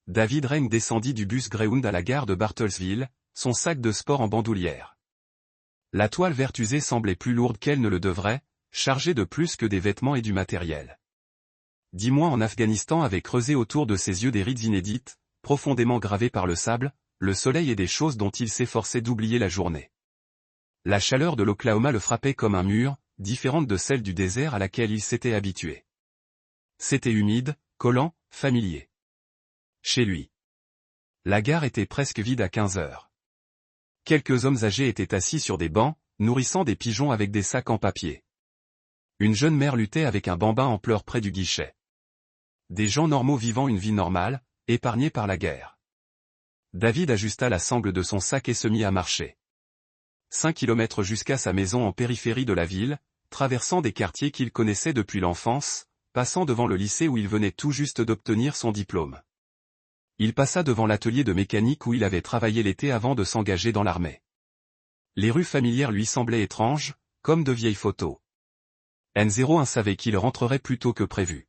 David Reng descendit du bus Greyhound à la gare de Bartlesville, son sac de sport en bandoulière. La toile verte usée semblait plus lourde qu'elle ne le devrait, chargée de plus que des vêtements et du matériel. 10 mois en Afghanistan avaient creusé autour de ses yeux des rides inédites, profondément gravées par le sable, le soleil et des choses dont il s'efforçait d'oublier la journée. La chaleur de l'Oklahoma le frappait comme un mur, différente de celle du désert à laquelle il s'était habitué. C'était humide, collant, familier. Chez lui. La gare était presque vide à 15 heures. Quelques hommes âgés étaient assis sur des bancs, nourrissant des pigeons avec des sacs en papier. Une jeune mère luttait avec un bambin en pleurs près du guichet. Des gens normaux vivant une vie normale, épargnés par la guerre. David ajusta la sangle de son sac et se mit à marcher. 5 kilomètres jusqu'à sa maison en périphérie de la ville, traversant des quartiers qu'il connaissait depuis l'enfance, passant devant le lycée où il venait tout juste d'obtenir son diplôme. Il passa devant l'atelier de mécanique où il avait travaillé l'été avant de s'engager dans l'armée. Les rues familières lui semblaient étranges, comme de vieilles photos. N01 savait qu'il rentrerait plus tôt que prévu.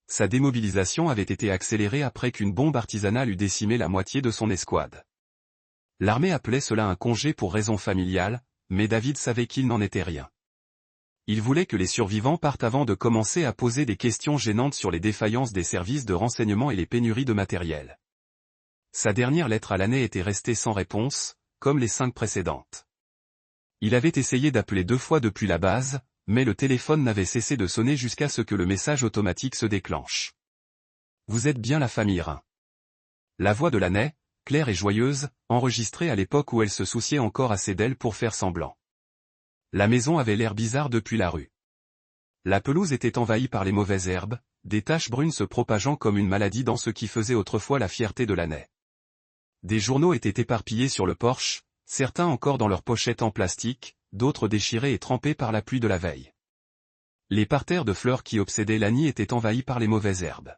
Sa démobilisation avait été accélérée après qu'une bombe artisanale eût décimé la moitié de son escouade. L'armée appelait cela un congé pour raisons familiales, mais David savait qu'il n'en était rien. Il voulait que les survivants partent avant de commencer à poser des questions gênantes sur les défaillances des services de renseignement et les pénuries de matériel. Sa dernière lettre à l'année était restée sans réponse, comme les 5 précédentes. Il avait essayé d'appeler 2 fois depuis la base, mais le téléphone n'avait cessé de sonner jusqu'à ce que le message automatique se déclenche. « Vous êtes bien la famille Rhin. » La voix de l'année, claire et joyeuse, enregistrée à l'époque où elle se souciait encore assez d'elle pour faire semblant. La maison avait l'air bizarre depuis la rue. La pelouse était envahie par les mauvaises herbes, des taches brunes se propageant comme une maladie dans ce qui faisait autrefois la fierté de l'année. Des journaux étaient éparpillés sur le porche, certains encore dans leurs pochettes en plastique, d'autres déchirés et trempés par la pluie de la veille. Les parterres de fleurs qui obsédaient Lani étaient envahis par les mauvaises herbes.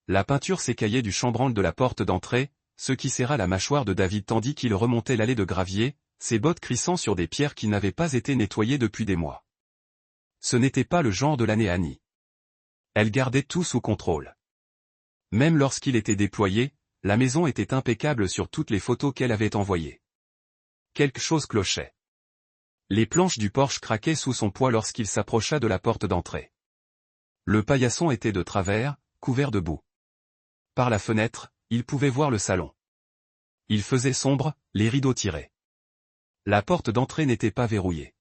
La peinture s'écaillait du chambranle de la porte d'entrée, ce qui serra la mâchoire de David tandis qu'il remontait l'allée de gravier, ses bottes crissant sur des pierres qui n'avaient pas été nettoyées depuis des mois. Ce n'était pas le genre de l'année Annie. Elle gardait tout sous contrôle. Même lorsqu'il était déployé, la maison était impeccable sur toutes les photos qu'elle avait envoyées. Quelque chose clochait. Les planches du porche craquaient sous son poids lorsqu'il s'approcha de la porte d'entrée. Le paillasson était de travers, couvert de boue. Par la fenêtre, il pouvait voir le salon. Il faisait sombre, les rideaux tirés. La porte d'entrée n'était pas verrouillée.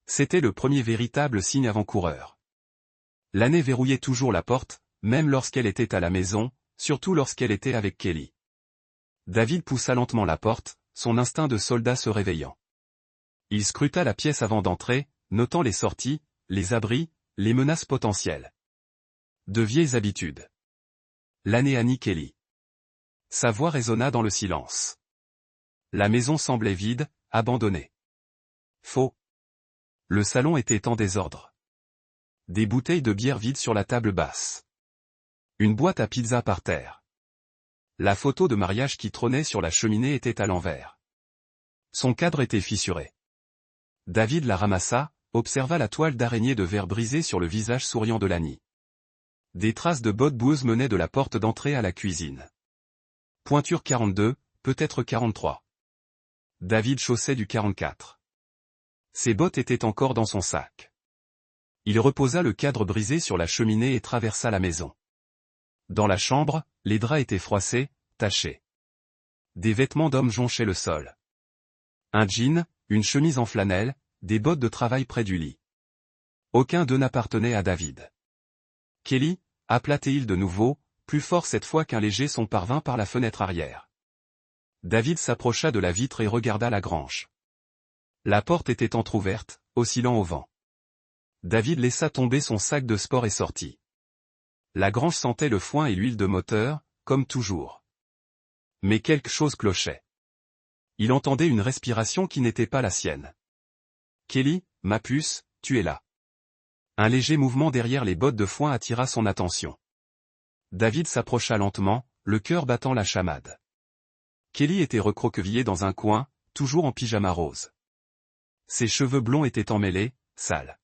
C'était le premier véritable signe avant-coureur. L'année verrouillait toujours la porte, même lorsqu'elle était à la maison, surtout lorsqu'elle était avec Kelly. David poussa lentement la porte, son instinct de soldat se réveillant. Il scruta la pièce avant d'entrer, notant les sorties, les abris, les menaces potentielles. De vieilles habitudes. L'année Annie Kelly. Sa voix résonna dans le silence. La maison semblait vide, abandonnée. Faux. Le salon était en désordre. Des bouteilles de bière vides sur la table basse. Une boîte à pizza par terre. La photo de mariage qui trônait sur la cheminée était à l'envers. Son cadre était fissuré. David la ramassa, observa la toile d'araignée de verre brisée sur le visage souriant de Lani. Des traces de bottes boueuses menaient de la porte d'entrée à la cuisine. Pointure 42, peut-être 43. David chaussait du 44. Ses bottes étaient encore dans son sac. Il reposa le cadre brisé sur la cheminée et traversa la maison. Dans la chambre, les draps étaient froissés, tachés. Des vêtements d'homme jonchaient le sol. Un jean, une chemise en flanelle, des bottes de travail près du lit. Aucun d'eux n'appartenait à David. Kelly, appela-t-il de nouveau, plus fort cette fois qu'un léger son parvint par la fenêtre arrière. David s'approcha de la vitre et regarda la grange. La porte était entr'ouverte, oscillant au vent. David laissa tomber son sac de sport et sortit. La grange sentait le foin et l'huile de moteur, comme toujours. Mais quelque chose clochait. Il entendait une respiration qui n'était pas la sienne. « Kelly, ma puce, tu es là. » Un léger mouvement derrière les bottes de foin attira son attention. David s'approcha lentement, le cœur battant la chamade. Kelly était recroquevillée dans un coin, toujours en pyjama rose. Ses cheveux blonds étaient emmêlés, sales.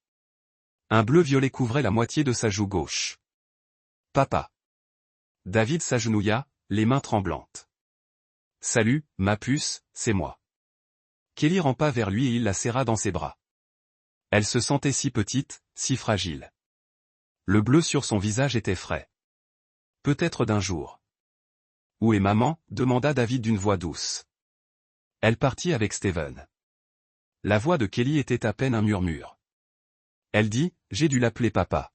Un bleu violet couvrait la moitié de sa joue gauche. « Papa. » David s'agenouilla, les mains tremblantes. « Salut, ma puce, c'est moi. » Kelly rampa vers lui et il la serra dans ses bras. Elle se sentait si petite, si fragile. Le bleu sur son visage était frais. Peut-être d'un jour. « Où est maman ?» demanda David d'une voix douce. Elle partit avec Steven. La voix de Kelly était à peine un murmure. Elle dit, « J'ai dû l'appeler papa. »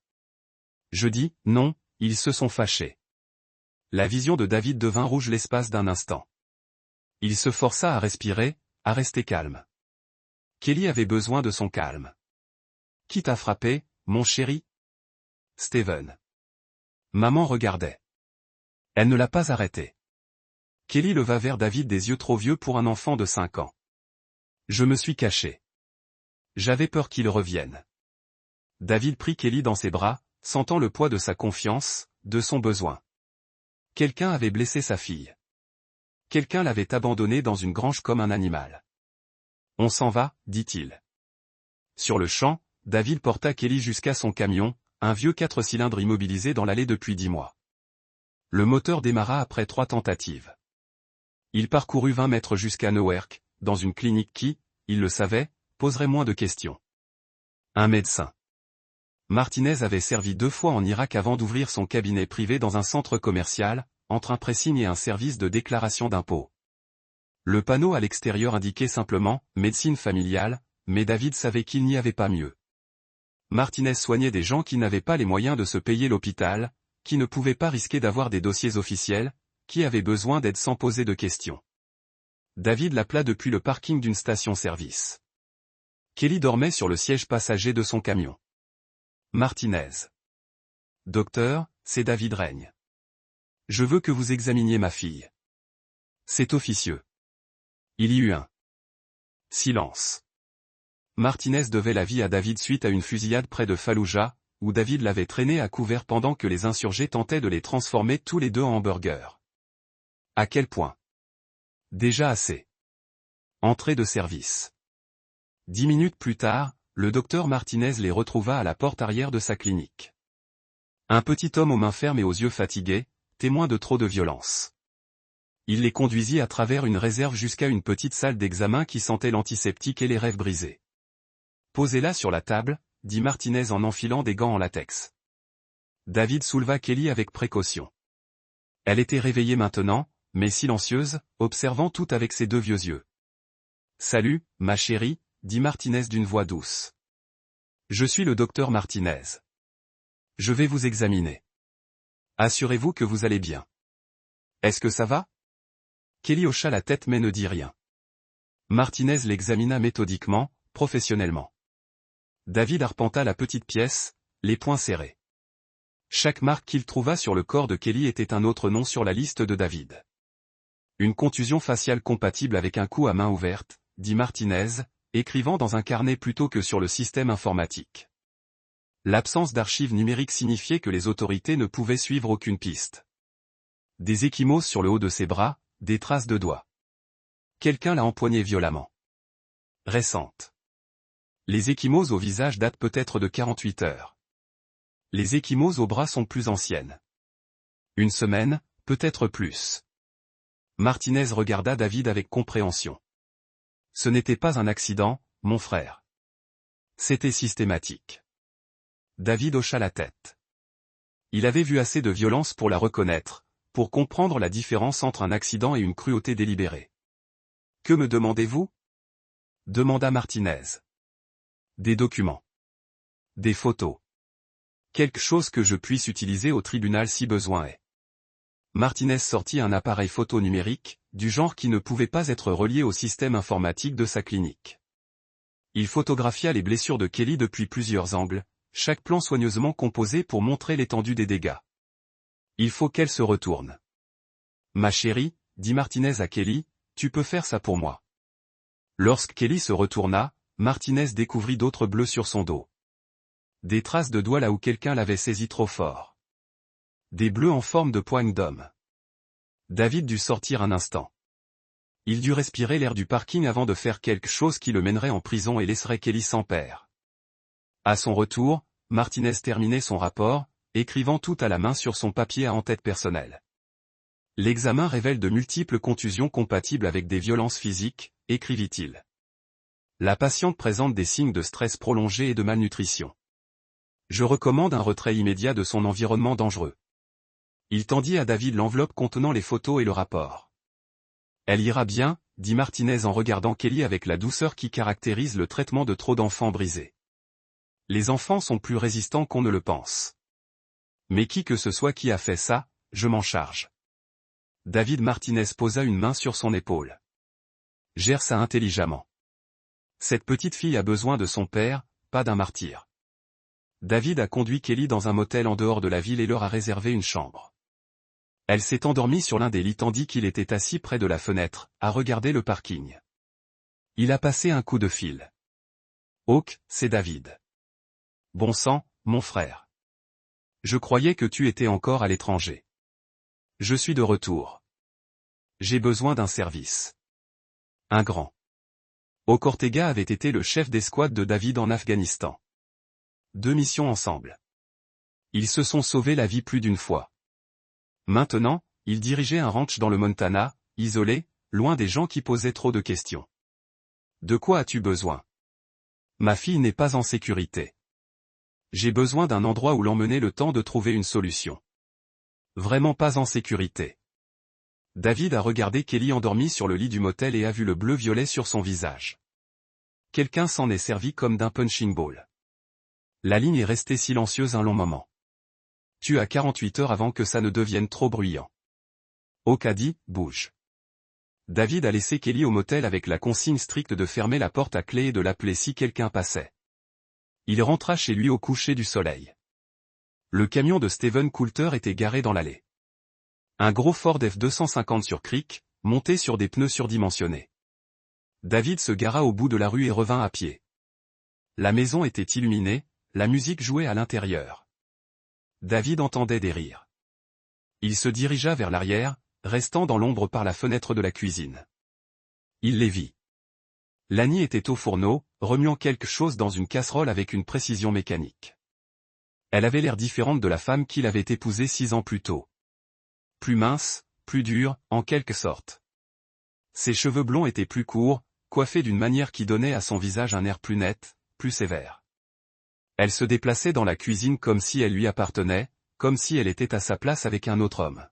Je dis, « Non, ils se sont fâchés. » La vision de David devint rouge l'espace d'un instant. Il se força à respirer, à rester calme. Kelly avait besoin de son calme. « Qui t'a frappé, mon chéri ?» Steven. Maman regardait. Elle ne l'a pas arrêté. Kelly leva vers David des yeux trop vieux pour un enfant de 5 ans. Je me suis caché. J'avais peur qu'il revienne. David prit Kelly dans ses bras, sentant le poids de sa confiance, de son besoin. Quelqu'un avait blessé sa fille. Quelqu'un l'avait abandonnée dans une grange comme un animal. On s'en va, dit-il. Sur le champ, David porta Kelly jusqu'à son camion, un vieux 4 cylindres immobilisé dans l'allée depuis 10 mois. Le moteur démarra après 3 tentatives. Il parcourut 20 mètres jusqu'à Newark, dans une clinique qui, il le savait, poserait moins de questions. Un médecin. Martinez avait servi 2 fois en Irak avant d'ouvrir son cabinet privé dans un centre commercial, entre un pressing et un service de déclaration d'impôts. Le panneau à l'extérieur indiquait simplement « médecine familiale », mais David savait qu'il n'y avait pas mieux. Martinez soignait des gens qui n'avaient pas les moyens de se payer l'hôpital, qui ne pouvaient pas risquer d'avoir des dossiers officiels, qui avaient besoin d'aide sans poser de questions. David l'appela depuis le parking d'une station-service. Kelly dormait sur le siège passager de son camion. Martinez. Docteur, c'est David Règne. Je veux que vous examiniez ma fille. C'est officieux. Il y eut un silence. Martinez devait la vie à David suite à une fusillade près de Fallujah, où David l'avait traîné à couvert pendant que les insurgés tentaient de les transformer tous les deux en hamburgers. À quel point? Déjà assez. Entrée de service. 10 minutes plus tard, le docteur Martinez les retrouva à la porte arrière de sa clinique. Un petit homme aux mains fermes et aux yeux fatigués, témoin de trop de violence. Il les conduisit à travers une réserve jusqu'à une petite salle d'examen qui sentait l'antiseptique et les rêves brisés. Posez-la sur la table, dit Martinez en enfilant des gants en latex. David souleva Kelly avec précaution. Elle était réveillée maintenant, mais silencieuse, observant tout avec ses 2 vieux yeux. « Salut, ma chérie », dit Martinez d'une voix douce. « Je suis le docteur Martinez. Je vais vous examiner. Assurez-vous que vous allez bien. Est-ce que ça va ?» Kelly hocha la tête mais ne dit rien. Martinez l'examina méthodiquement, professionnellement. David arpenta la petite pièce, les poings serrés. Chaque marque qu'il trouva sur le corps de Kelly était un autre nom sur la liste de David. Une contusion faciale compatible avec un coup à main ouverte, dit Martinez, écrivant dans un carnet plutôt que sur le système informatique. L'absence d'archives numériques signifiait que les autorités ne pouvaient suivre aucune piste. Des ecchymoses sur le haut de ses bras, des traces de doigts. Quelqu'un l'a empoigné violemment. Récente. Les ecchymoses au visage datent peut-être de 48 heures. Les ecchymoses aux bras sont plus anciennes. Une semaine, peut-être plus. Martinez regarda David avec compréhension. Ce n'était pas un accident, mon frère. C'était systématique. David hocha la tête. Il avait vu assez de violence pour la reconnaître, pour comprendre la différence entre un accident et une cruauté délibérée. « Que me demandez-vous » demanda Martinez. Des documents. Des photos. Quelque chose que je puisse utiliser au tribunal si besoin est. Martinez sortit un appareil photo numérique, du genre qui ne pouvait pas être relié au système informatique de sa clinique. Il photographia les blessures de Kelly depuis plusieurs angles, chaque plan soigneusement composé pour montrer l'étendue des dégâts. Il faut qu'elle se retourne. Ma chérie, dit Martinez à Kelly, tu peux faire ça pour moi. Lorsque Kelly se retourna, Martinez découvrit d'autres bleus sur son dos. Des traces de doigts là où quelqu'un l'avait saisi trop fort. Des bleus en forme de poigne d'homme. David dut sortir un instant. Il dut respirer l'air du parking avant de faire quelque chose qui le mènerait en prison et laisserait Kelly sans père. À son retour, Martinez terminait son rapport, écrivant tout à la main sur son papier à en-tête personnel. L'examen révèle de multiples contusions compatibles avec des violences physiques, écrivit-il. La patiente présente des signes de stress prolongé et de malnutrition. Je recommande un retrait immédiat de son environnement dangereux. Il tendit à David l'enveloppe contenant les photos et le rapport. Elle ira bien, dit Martinez en regardant Kelly avec la douceur qui caractérise le traitement de trop d'enfants brisés. Les enfants sont plus résistants qu'on ne le pense. Mais qui que ce soit qui a fait ça, je m'en charge. David Martinez posa une main sur son épaule. Gère ça intelligemment. Cette petite fille a besoin de son père, pas d'un martyr. David a conduit Kelly dans un motel en dehors de la ville et leur a réservé une chambre. Elle s'est endormie sur l'un des lits tandis qu'il était assis près de la fenêtre, à regarder le parking. Il a passé un coup de fil. Hawk, c'est David. Bon sang, mon frère. Je croyais que tu étais encore à l'étranger. Je suis de retour. J'ai besoin d'un service. Un grand. Hawk Ortega avait été le chef d'escouade de David en Afghanistan. 2 missions ensemble. Ils se sont sauvés la vie plus d'une fois. Maintenant, il dirigeait un ranch dans le Montana, isolé, loin des gens qui posaient trop de questions. De quoi as-tu besoin? Ma fille n'est pas en sécurité. J'ai besoin d'un endroit où l'emmener le temps de trouver une solution. Vraiment pas en sécurité. David a regardé Kelly endormie sur le lit du motel et a vu le bleu-violet sur son visage. Quelqu'un s'en est servi comme d'un punching ball. La ligne est restée silencieuse un long moment. Tu as 48 heures avant que ça ne devienne trop bruyant. Hawk a dit, bouge. David a laissé Kelly au motel avec la consigne stricte de fermer la porte à clé et de l'appeler si quelqu'un passait. Il rentra chez lui au coucher du soleil. Le camion de Steven Coulter était garé dans l'allée. Un gros Ford F-250 sur cric, monté sur des pneus surdimensionnés. David se gara au bout de la rue et revint à pied. La maison était illuminée, la musique jouait à l'intérieur. David entendait des rires. Il se dirigea vers l'arrière, restant dans l'ombre par la fenêtre de la cuisine. Il les vit. Lani était au fourneau, remuant quelque chose dans une casserole avec une précision mécanique. Elle avait l'air différente de la femme qu'il avait épousée 6 ans plus tôt. Plus mince, plus dure, en quelque sorte. Ses cheveux blonds étaient plus courts, coiffés d'une manière qui donnait à son visage un air plus net, plus sévère. Elle se déplaçait dans la cuisine comme si elle lui appartenait, comme si elle était à sa place avec un autre homme.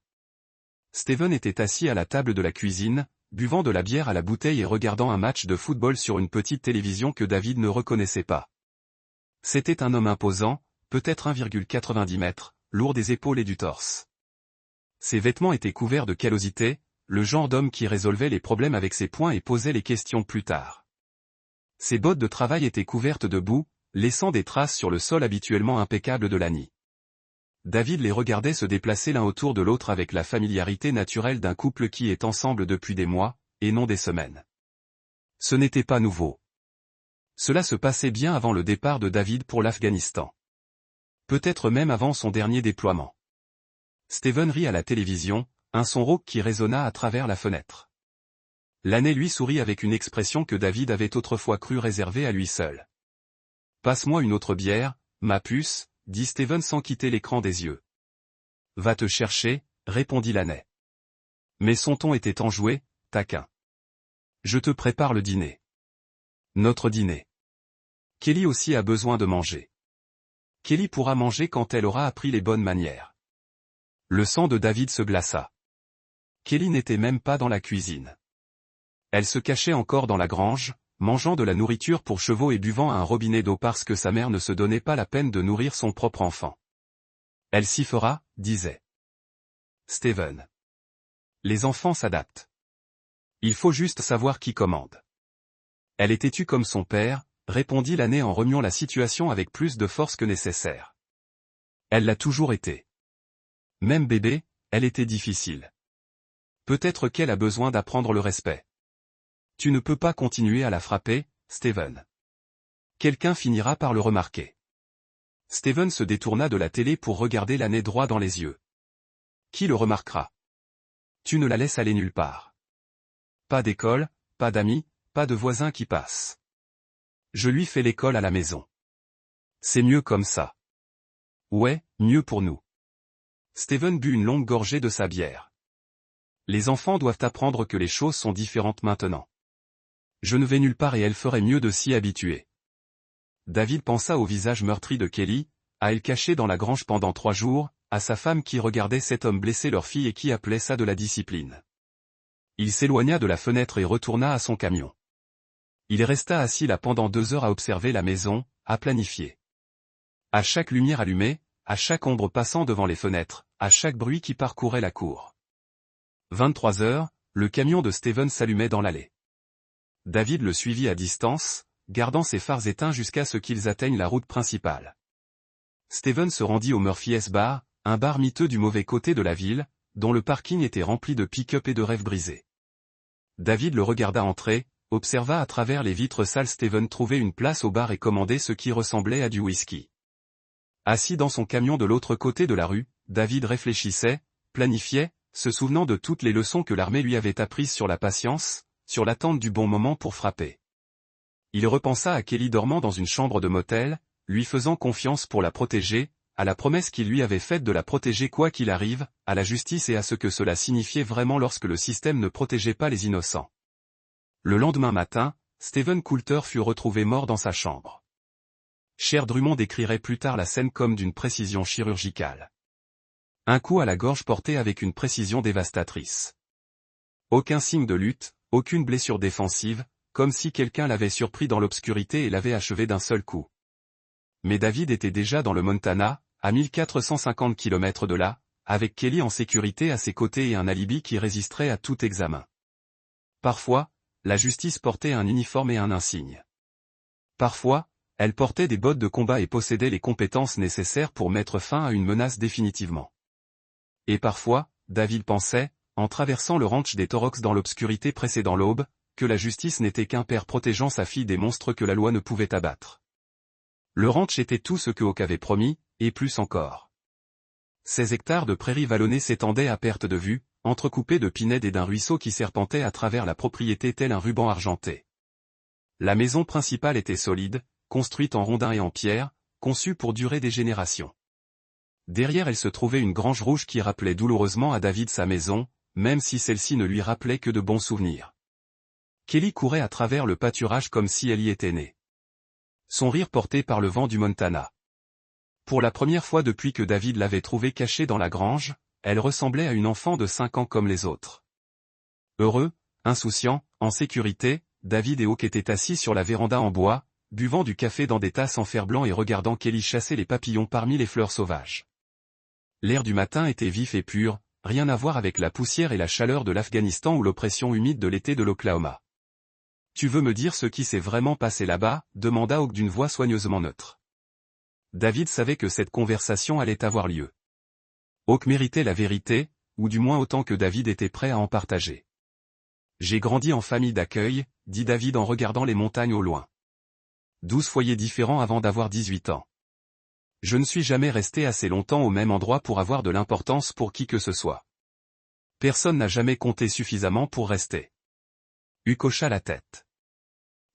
Steven était assis à la table de la cuisine, buvant de la bière à la bouteille et regardant un match de football sur une petite télévision que David ne reconnaissait pas. C'était un homme imposant, peut-être 1,90 mètres, lourd des épaules et du torse. Ses vêtements étaient couverts de callosité, le genre d'homme qui résolvait les problèmes avec ses poings et posait les questions plus tard. Ses bottes de travail étaient couvertes de boue, laissant des traces sur le sol habituellement impeccable de Lani. David les regardait se déplacer l'un autour de l'autre avec la familiarité naturelle d'un couple qui est ensemble depuis des mois, et non des semaines. Ce n'était pas nouveau. Cela se passait bien avant le départ de David pour l'Afghanistan. Peut-être même avant son dernier déploiement. Steven rit à la télévision, un son rauque qui résonna à travers la fenêtre. Lani lui sourit avec une expression que David avait autrefois cru réservée à lui seul. « Passe-moi une autre bière, ma puce », dit Steven sans quitter l'écran des yeux. « Va te chercher », répondit Lani. Mais son ton était enjoué, taquin. « Je te prépare le dîner. » Notre dîner. Kelly aussi a besoin de manger. Kelly pourra manger quand elle aura appris les bonnes manières. Le sang de David se glaça. Kelly n'était même pas dans la cuisine. Elle se cachait encore dans la grange, mangeant de la nourriture pour chevaux et buvant à un robinet d'eau parce que sa mère ne se donnait pas la peine de nourrir son propre enfant. Elle s'y fera, disait Steven. Les enfants s'adaptent. Il faut juste savoir qui commande. Elle est têtue comme son père, répondit Lani en remuant la situation avec plus de force que nécessaire. Elle l'a toujours été. Même bébé, elle était difficile. Peut-être qu'elle a besoin d'apprendre le respect. Tu ne peux pas continuer à la frapper, Steven. Quelqu'un finira par le remarquer. Steven se détourna de la télé pour regarder Lani droit dans les yeux. Qui le remarquera? Tu ne la laisses aller nulle part. Pas d'école, pas d'amis, pas de voisins qui passent. Je lui fais l'école à la maison. C'est mieux comme ça. Ouais, mieux pour nous. Steven but une longue gorgée de sa bière. Les enfants doivent apprendre que les choses sont différentes maintenant. Je ne vais nulle part et elle ferait mieux de s'y habituer. David pensa au visage meurtri de Kelly, à elle cachée dans la grange pendant 3 jours, à sa femme qui regardait cet homme blesser leur fille et qui appelait ça de la discipline. Il s'éloigna de la fenêtre et retourna à son camion. Il resta assis là pendant 2 heures à observer la maison, à planifier. À chaque lumière allumée, à chaque ombre passant devant les fenêtres, à chaque bruit qui parcourait la cour. 23 heures, le camion de Steven s'allumait dans l'allée. David le suivit à distance, gardant ses phares éteints jusqu'à ce qu'ils atteignent la route principale. Steven se rendit au Murphy's Bar, un bar miteux du mauvais côté de la ville, dont le parking était rempli de pick-up et de rêves brisés. David le regarda entrer, observa à travers les vitres sales Steven trouver une place au bar et commander ce qui ressemblait à du whisky. Assis dans son camion de l'autre côté de la rue, David réfléchissait, planifiait, se souvenant de toutes les leçons que l'armée lui avait apprises sur la patience, sur l'attente du bon moment pour frapper. Il repensa à Kelly dormant dans une chambre de motel, lui faisant confiance pour la protéger, à la promesse qu'il lui avait faite de la protéger quoi qu'il arrive, à la justice et à ce que cela signifiait vraiment lorsque le système ne protégeait pas les innocents. Le lendemain matin, Steven Coulter fut retrouvé mort dans sa chambre. Cher Drummond décrirait plus tard la scène comme d'une précision chirurgicale. Un coup à la gorge porté avec une précision dévastatrice. Aucun signe de lutte, aucune blessure défensive, comme si quelqu'un l'avait surpris dans l'obscurité et l'avait achevé d'un seul coup. Mais David était déjà dans le Montana, à 1450 km de là, avec Kelly en sécurité à ses côtés et un alibi qui résisterait à tout examen. Parfois, la justice portait un uniforme et un insigne. Parfois, elle portait des bottes de combat et possédait les compétences nécessaires pour mettre fin à une menace définitivement. Et parfois, David pensait, en traversant le ranch des Torox dans l'obscurité précédant l'aube, que la justice n'était qu'un père protégeant sa fille des monstres que la loi ne pouvait abattre. Le ranch était tout ce que Hawk avait promis, et plus encore. 16 hectares de prairies vallonnées s'étendaient à perte de vue, entrecoupées de pinèdes et d'un ruisseau qui serpentait à travers la propriété tel un ruban argenté. La maison principale était solide, construite en rondins et en pierre, conçue pour durer des générations. Derrière elle se trouvait une grange rouge qui rappelait douloureusement à David sa maison, même si celle-ci ne lui rappelait que de bons souvenirs. Kelly courait à travers le pâturage comme si elle y était née. Son rire porté par le vent du Montana. Pour la première fois depuis que David l'avait trouvée cachée dans la grange, elle ressemblait à une enfant de 5 ans comme les autres. Heureux, insouciant, en sécurité, David et Hawk étaient assis sur la véranda en bois, buvant du café dans des tasses en fer blanc et regardant Kelly chasser les papillons parmi les fleurs sauvages. L'air du matin était vif et pur, rien à voir avec la poussière et la chaleur de l'Afghanistan ou l'oppression humide de l'été de l'Oklahoma. « Tu veux me dire ce qui s'est vraiment passé là-bas » demanda Hawk d'une voix soigneusement neutre. David savait que cette conversation allait avoir lieu. Hawk méritait la vérité, ou du moins autant que David était prêt à en partager. « J'ai grandi en famille d'accueil » dit David en regardant les montagnes au loin. 12 foyers différents avant d'avoir 18 ans. Je ne suis jamais resté assez longtemps au même endroit pour avoir de l'importance pour qui que ce soit. Personne n'a jamais compté suffisamment pour rester. Hugh hocha la tête.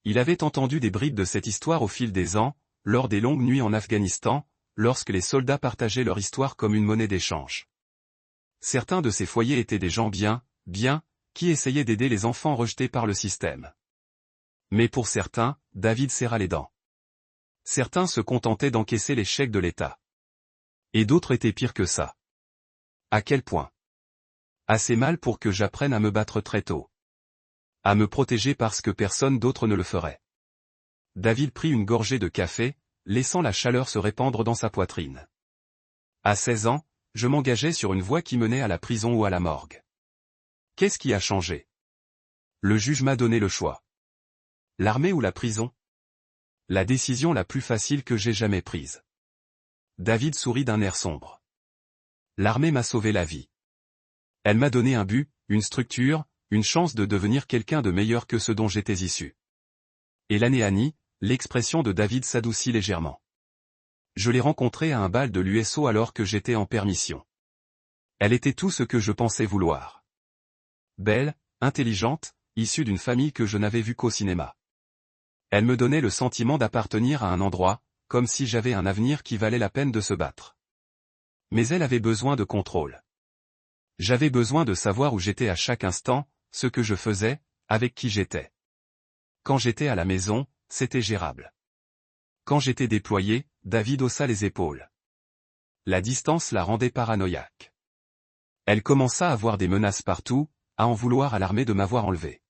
Il avait entendu des bribes de cette histoire au fil des ans, lors des longues nuits en Afghanistan, lorsque les soldats partageaient leur histoire comme une monnaie d'échange. Certains de ces foyers étaient des gens bien, qui essayaient d'aider les enfants rejetés par le système. Mais pour certains, David serra les dents. Certains se contentaient d'encaisser les chèques de l'État. Et d'autres étaient pires que ça. À quel point? Assez mal pour que j'apprenne à me battre très tôt. À me protéger parce que personne d'autre ne le ferait. David prit une gorgée de café, laissant la chaleur se répandre dans sa poitrine. À 16 ans, je m'engageais sur une voie qui menait à la prison ou à la morgue. Qu'est-ce qui a changé? Le juge m'a donné le choix. L'armée ou la prison? La décision la plus facile que j'ai jamais prise. David sourit d'un air sombre. L'armée m'a sauvé la vie. Elle m'a donné un but, une structure, une chance de devenir quelqu'un de meilleur que ce dont j'étais issu. Et l'année Annie, l'expression de David s'adoucit légèrement. Je l'ai rencontrée à un bal de l'USO alors que j'étais en permission. Elle était tout ce que je pensais vouloir. Belle, intelligente, issue d'une famille que je n'avais vue qu'au cinéma. Elle me donnait le sentiment d'appartenir à un endroit, comme si j'avais un avenir qui valait la peine de se battre. Mais elle avait besoin de contrôle. J'avais besoin de savoir où j'étais à chaque instant, ce que je faisais, avec qui j'étais. Quand j'étais à la maison, c'était gérable. Quand j'étais déployé, David haussa les épaules. La distance la rendait paranoïaque. Elle commença à voir des menaces partout, à en vouloir à l'armée de m'avoir enlevé.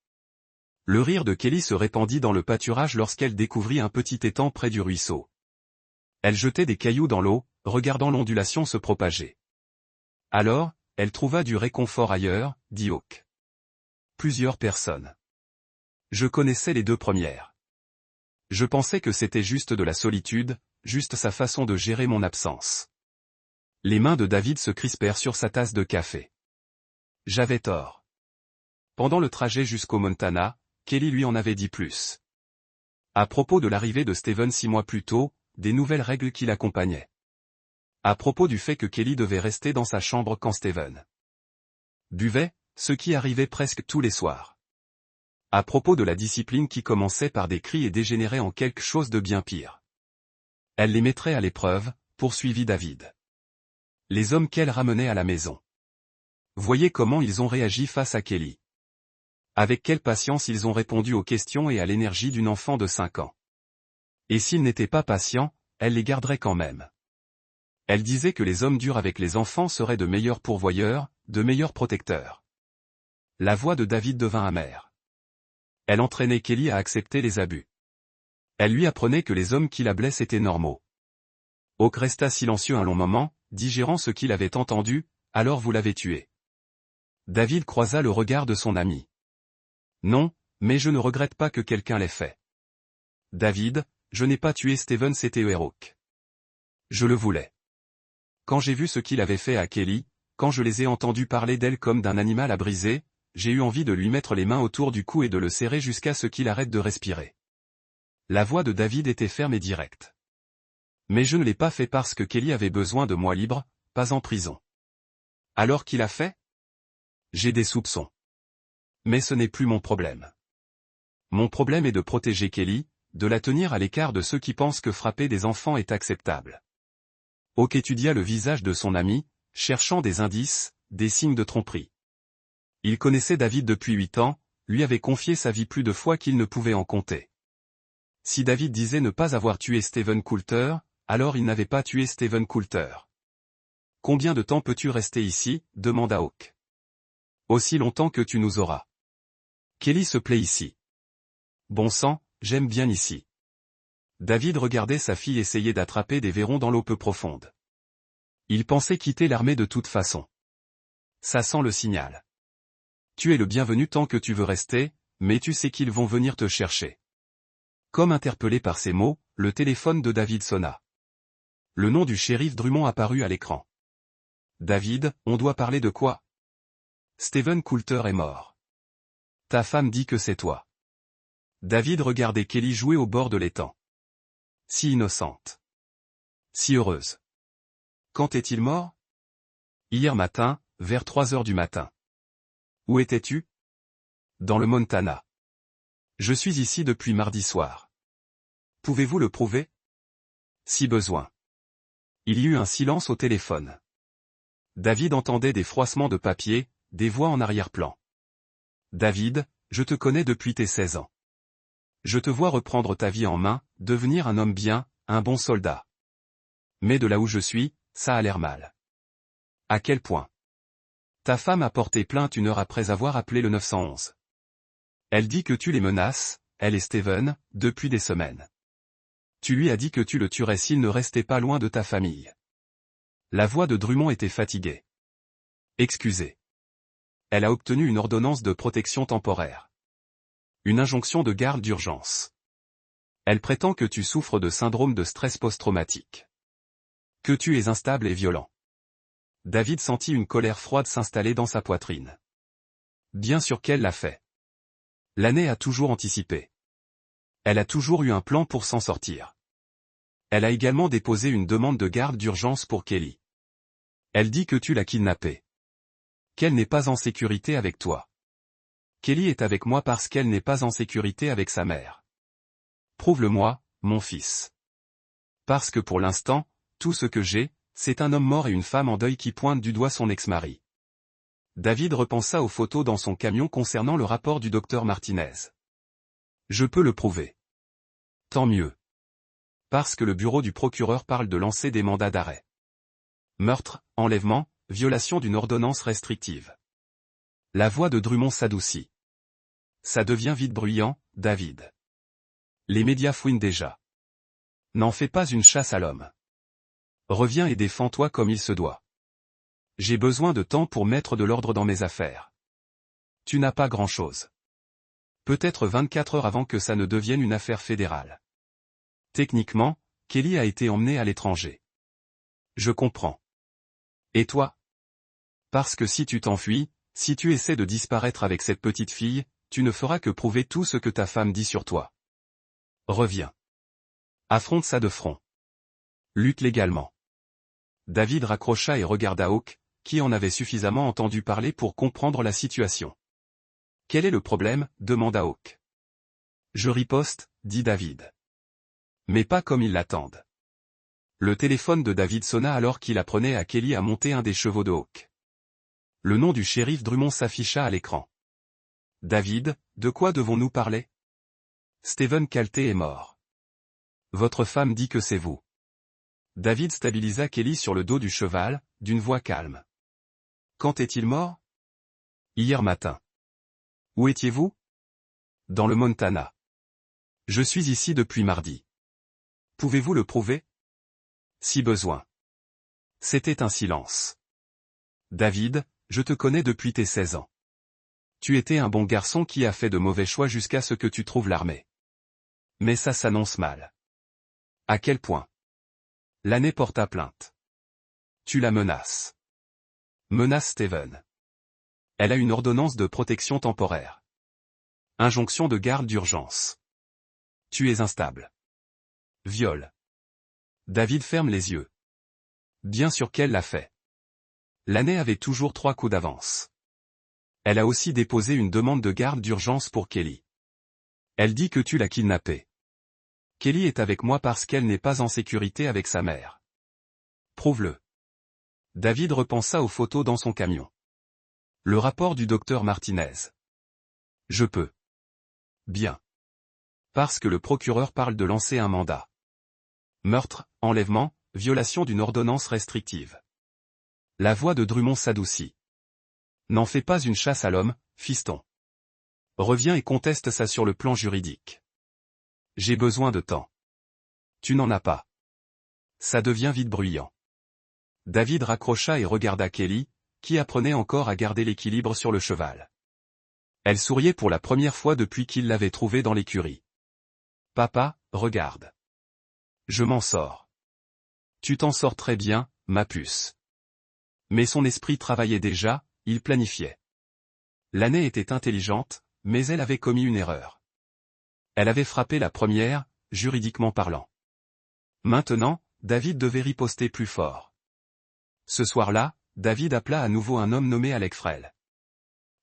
Le rire de Kelly se répandit dans le pâturage lorsqu'elle découvrit un petit étang près du ruisseau. Elle jetait des cailloux dans l'eau, regardant l'ondulation se propager. Alors, elle trouva du réconfort ailleurs, dit Hawk. Plusieurs personnes. Je connaissais les deux premières. Je pensais que c'était juste de la solitude, juste sa façon de gérer mon absence. Les mains de David se crispèrent sur sa tasse de café. J'avais tort. Pendant le trajet jusqu'au Montana, Kelly lui en avait dit plus. À propos de l'arrivée de Steven 6 mois plus tôt, des nouvelles règles qui l'accompagnaient. À propos du fait que Kelly devait rester dans sa chambre quand Steven buvait, ce qui arrivait presque tous les soirs. À propos de la discipline qui commençait par des cris et dégénérait en quelque chose de bien pire. Elle les mettrait à l'épreuve, poursuivit David. Les hommes qu'elle ramenait à la maison. Voyez comment ils ont réagi face à Kelly. Avec quelle patience ils ont répondu aux questions et à l'énergie d'une enfant de 5 ans. Et s'ils n'étaient pas patients, elle les garderait quand même. Elle disait que les hommes durs avec les enfants seraient de meilleurs pourvoyeurs, de meilleurs protecteurs. La voix de David devint amère. Elle entraînait Kelly à accepter les abus. Elle lui apprenait que les hommes qui la blessent étaient normaux. Hawk resta silencieux un long moment, digérant ce qu'il avait entendu, alors vous l'avez tué. David croisa le regard de son ami. Non, mais je ne regrette pas que quelqu'un l'ait fait. David, je n'ai pas tué Steven, c'était Hawk. Je le voulais. Quand j'ai vu ce qu'il avait fait à Kelly, quand je les ai entendus parler d'elle comme d'un animal à briser, j'ai eu envie de lui mettre les mains autour du cou et de le serrer jusqu'à ce qu'il arrête de respirer. La voix de David était ferme et directe. Mais je ne l'ai pas fait parce que Kelly avait besoin de moi libre, pas en prison. Alors qu'il a fait? J'ai des soupçons. Mais ce n'est plus mon problème. Mon problème est de protéger Kelly, de la tenir à l'écart de ceux qui pensent que frapper des enfants est acceptable. Hawk étudia le visage de son ami, cherchant des indices, des signes de tromperie. Il connaissait David depuis 8 ans, lui avait confié sa vie plus de fois qu'il ne pouvait en compter. Si David disait ne pas avoir tué Steven Coulter, alors il n'avait pas tué Steven Coulter. Combien de temps peux-tu rester ici, demanda Hawk. Aussi longtemps que tu nous auras. Kelly se plaît ici. Bon sang, j'aime bien ici. David regardait sa fille essayer d'attraper des vairons dans l'eau peu profonde. Il pensait quitter l'armée de toute façon. Ça sent le signal. Tu es le bienvenu tant que tu veux rester, mais tu sais qu'ils vont venir te chercher. Comme interpellé par ces mots, le téléphone de David sonna. Le nom du shérif Drummond apparut à l'écran. David, on doit parler de quoi? Steven Coulter est mort. Ta femme dit que c'est toi. David regardait Kelly jouer au bord de l'étang. Si innocente. Si heureuse. Quand est-il mort? Hier matin, vers 3 heures du matin. Où étais-tu? Dans le Montana. Je suis ici depuis mardi soir. Pouvez-vous le prouver? Si besoin. Il y eut un silence au téléphone. David entendait des froissements de papier, des voix en arrière-plan. David, je te connais depuis tes 16 ans. Je te vois reprendre ta vie en main, devenir un homme bien, un bon soldat. Mais de là où je suis, ça a l'air mal. À quel point? Ta femme a porté plainte 1 heure après avoir appelé le 911. Elle dit que tu les menaces, elle et Steven, depuis des semaines. Tu lui as dit que tu le tuerais s'il ne restait pas loin de ta famille. La voix de Drummond était fatiguée. Excusez. Elle a obtenu une ordonnance de protection temporaire. Une injonction de garde d'urgence. Elle prétend que tu souffres de syndrome de stress post-traumatique. Que tu es instable et violent. David sentit une colère froide s'installer dans sa poitrine. Bien sûr qu'elle l'a fait. L'année a toujours anticipé. Elle a toujours eu un plan pour s'en sortir. Elle a également déposé une demande de garde d'urgence pour Kelly. Elle dit que tu l'as kidnappée. Qu'elle n'est pas en sécurité avec toi. Kelly est avec moi parce qu'elle n'est pas en sécurité avec sa mère. Prouve-le-moi, mon fils. Parce que pour l'instant, tout ce que j'ai, c'est un homme mort et une femme en deuil qui pointent du doigt son ex-mari. David repensa aux photos dans son camion concernant le rapport du docteur Martinez. Je peux le prouver. Tant mieux. Parce que le bureau du procureur parle de lancer des mandats d'arrêt. Meurtre, enlèvement, violation d'une ordonnance restrictive. La voix de Drummond s'adoucit. Ça devient vite bruyant, David. Les médias fouinent déjà. N'en fais pas une chasse à l'homme. Reviens et défends-toi comme il se doit. J'ai besoin de temps pour mettre de l'ordre dans mes affaires. Tu n'as pas grand-chose. Peut-être 24 heures avant que ça ne devienne une affaire fédérale. Techniquement, Kelly a été emmenée à l'étranger. Je comprends. Et toi? Parce que si tu t'enfuis, si tu essaies de disparaître avec cette petite fille, tu ne feras que prouver tout ce que ta femme dit sur toi. Reviens. Affronte ça de front. Lutte légalement. David raccrocha et regarda Hawk, qui en avait suffisamment entendu parler pour comprendre la situation. Quel est le problème? Demanda Hawk. Je riposte, dit David. Mais pas comme ils l'attendent. Le téléphone de David sonna alors qu'il apprenait à Kelly à monter un des chevaux de Hawk. Le nom du shérif Drummond s'afficha à l'écran. David, de quoi devons-nous parler? Stephen Calté est mort. Votre femme dit que c'est vous. David stabilisa Kelly sur le dos du cheval, d'une voix calme. Quand est-il mort? Hier matin. Où étiez-vous? Dans le Montana. Je suis ici depuis mardi. Pouvez-vous le prouver? Si besoin. C'était un silence. David, je te connais depuis tes 16 ans. Tu étais un bon garçon qui a fait de mauvais choix jusqu'à ce que tu trouves l'armée. Mais ça s'annonce mal. À quel point? L'année porta plainte. Tu la menaces. Menace Steven. Elle a une ordonnance de protection temporaire. Injonction de garde d'urgence. Tu es instable. Viol. David ferme les yeux. Bien sûr qu'elle l'a fait. L'année avait toujours 3 coups d'avance. Elle a aussi déposé une demande de garde d'urgence pour Kelly. Elle dit que tu l'as kidnappée. Kelly est avec moi parce qu'elle n'est pas en sécurité avec sa mère. Prouve-le. David repensa aux photos dans son camion. Le rapport du docteur Martinez. Je peux. Bien. Parce que le procureur parle de lancer un mandat. Meurtre, enlèvement, violation d'une ordonnance restrictive. La voix de Drummond s'adoucit. N'en fais pas une chasse à l'homme, fiston. Reviens et conteste ça sur le plan juridique. J'ai besoin de temps. Tu n'en as pas. Ça devient vite bruyant. David raccrocha et regarda Kelly, qui apprenait encore à garder l'équilibre sur le cheval. Elle souriait pour la première fois depuis qu'il l'avait trouvée dans l'écurie. Papa, regarde. Je m'en sors. Tu t'en sors très bien, ma puce. Mais son esprit travaillait déjà, il planifiait. L'année était intelligente, mais elle avait commis une erreur. Elle avait frappé la première, juridiquement parlant. Maintenant, David devait riposter plus fort. Ce soir-là, David appela à nouveau un homme nommé Alec Frel.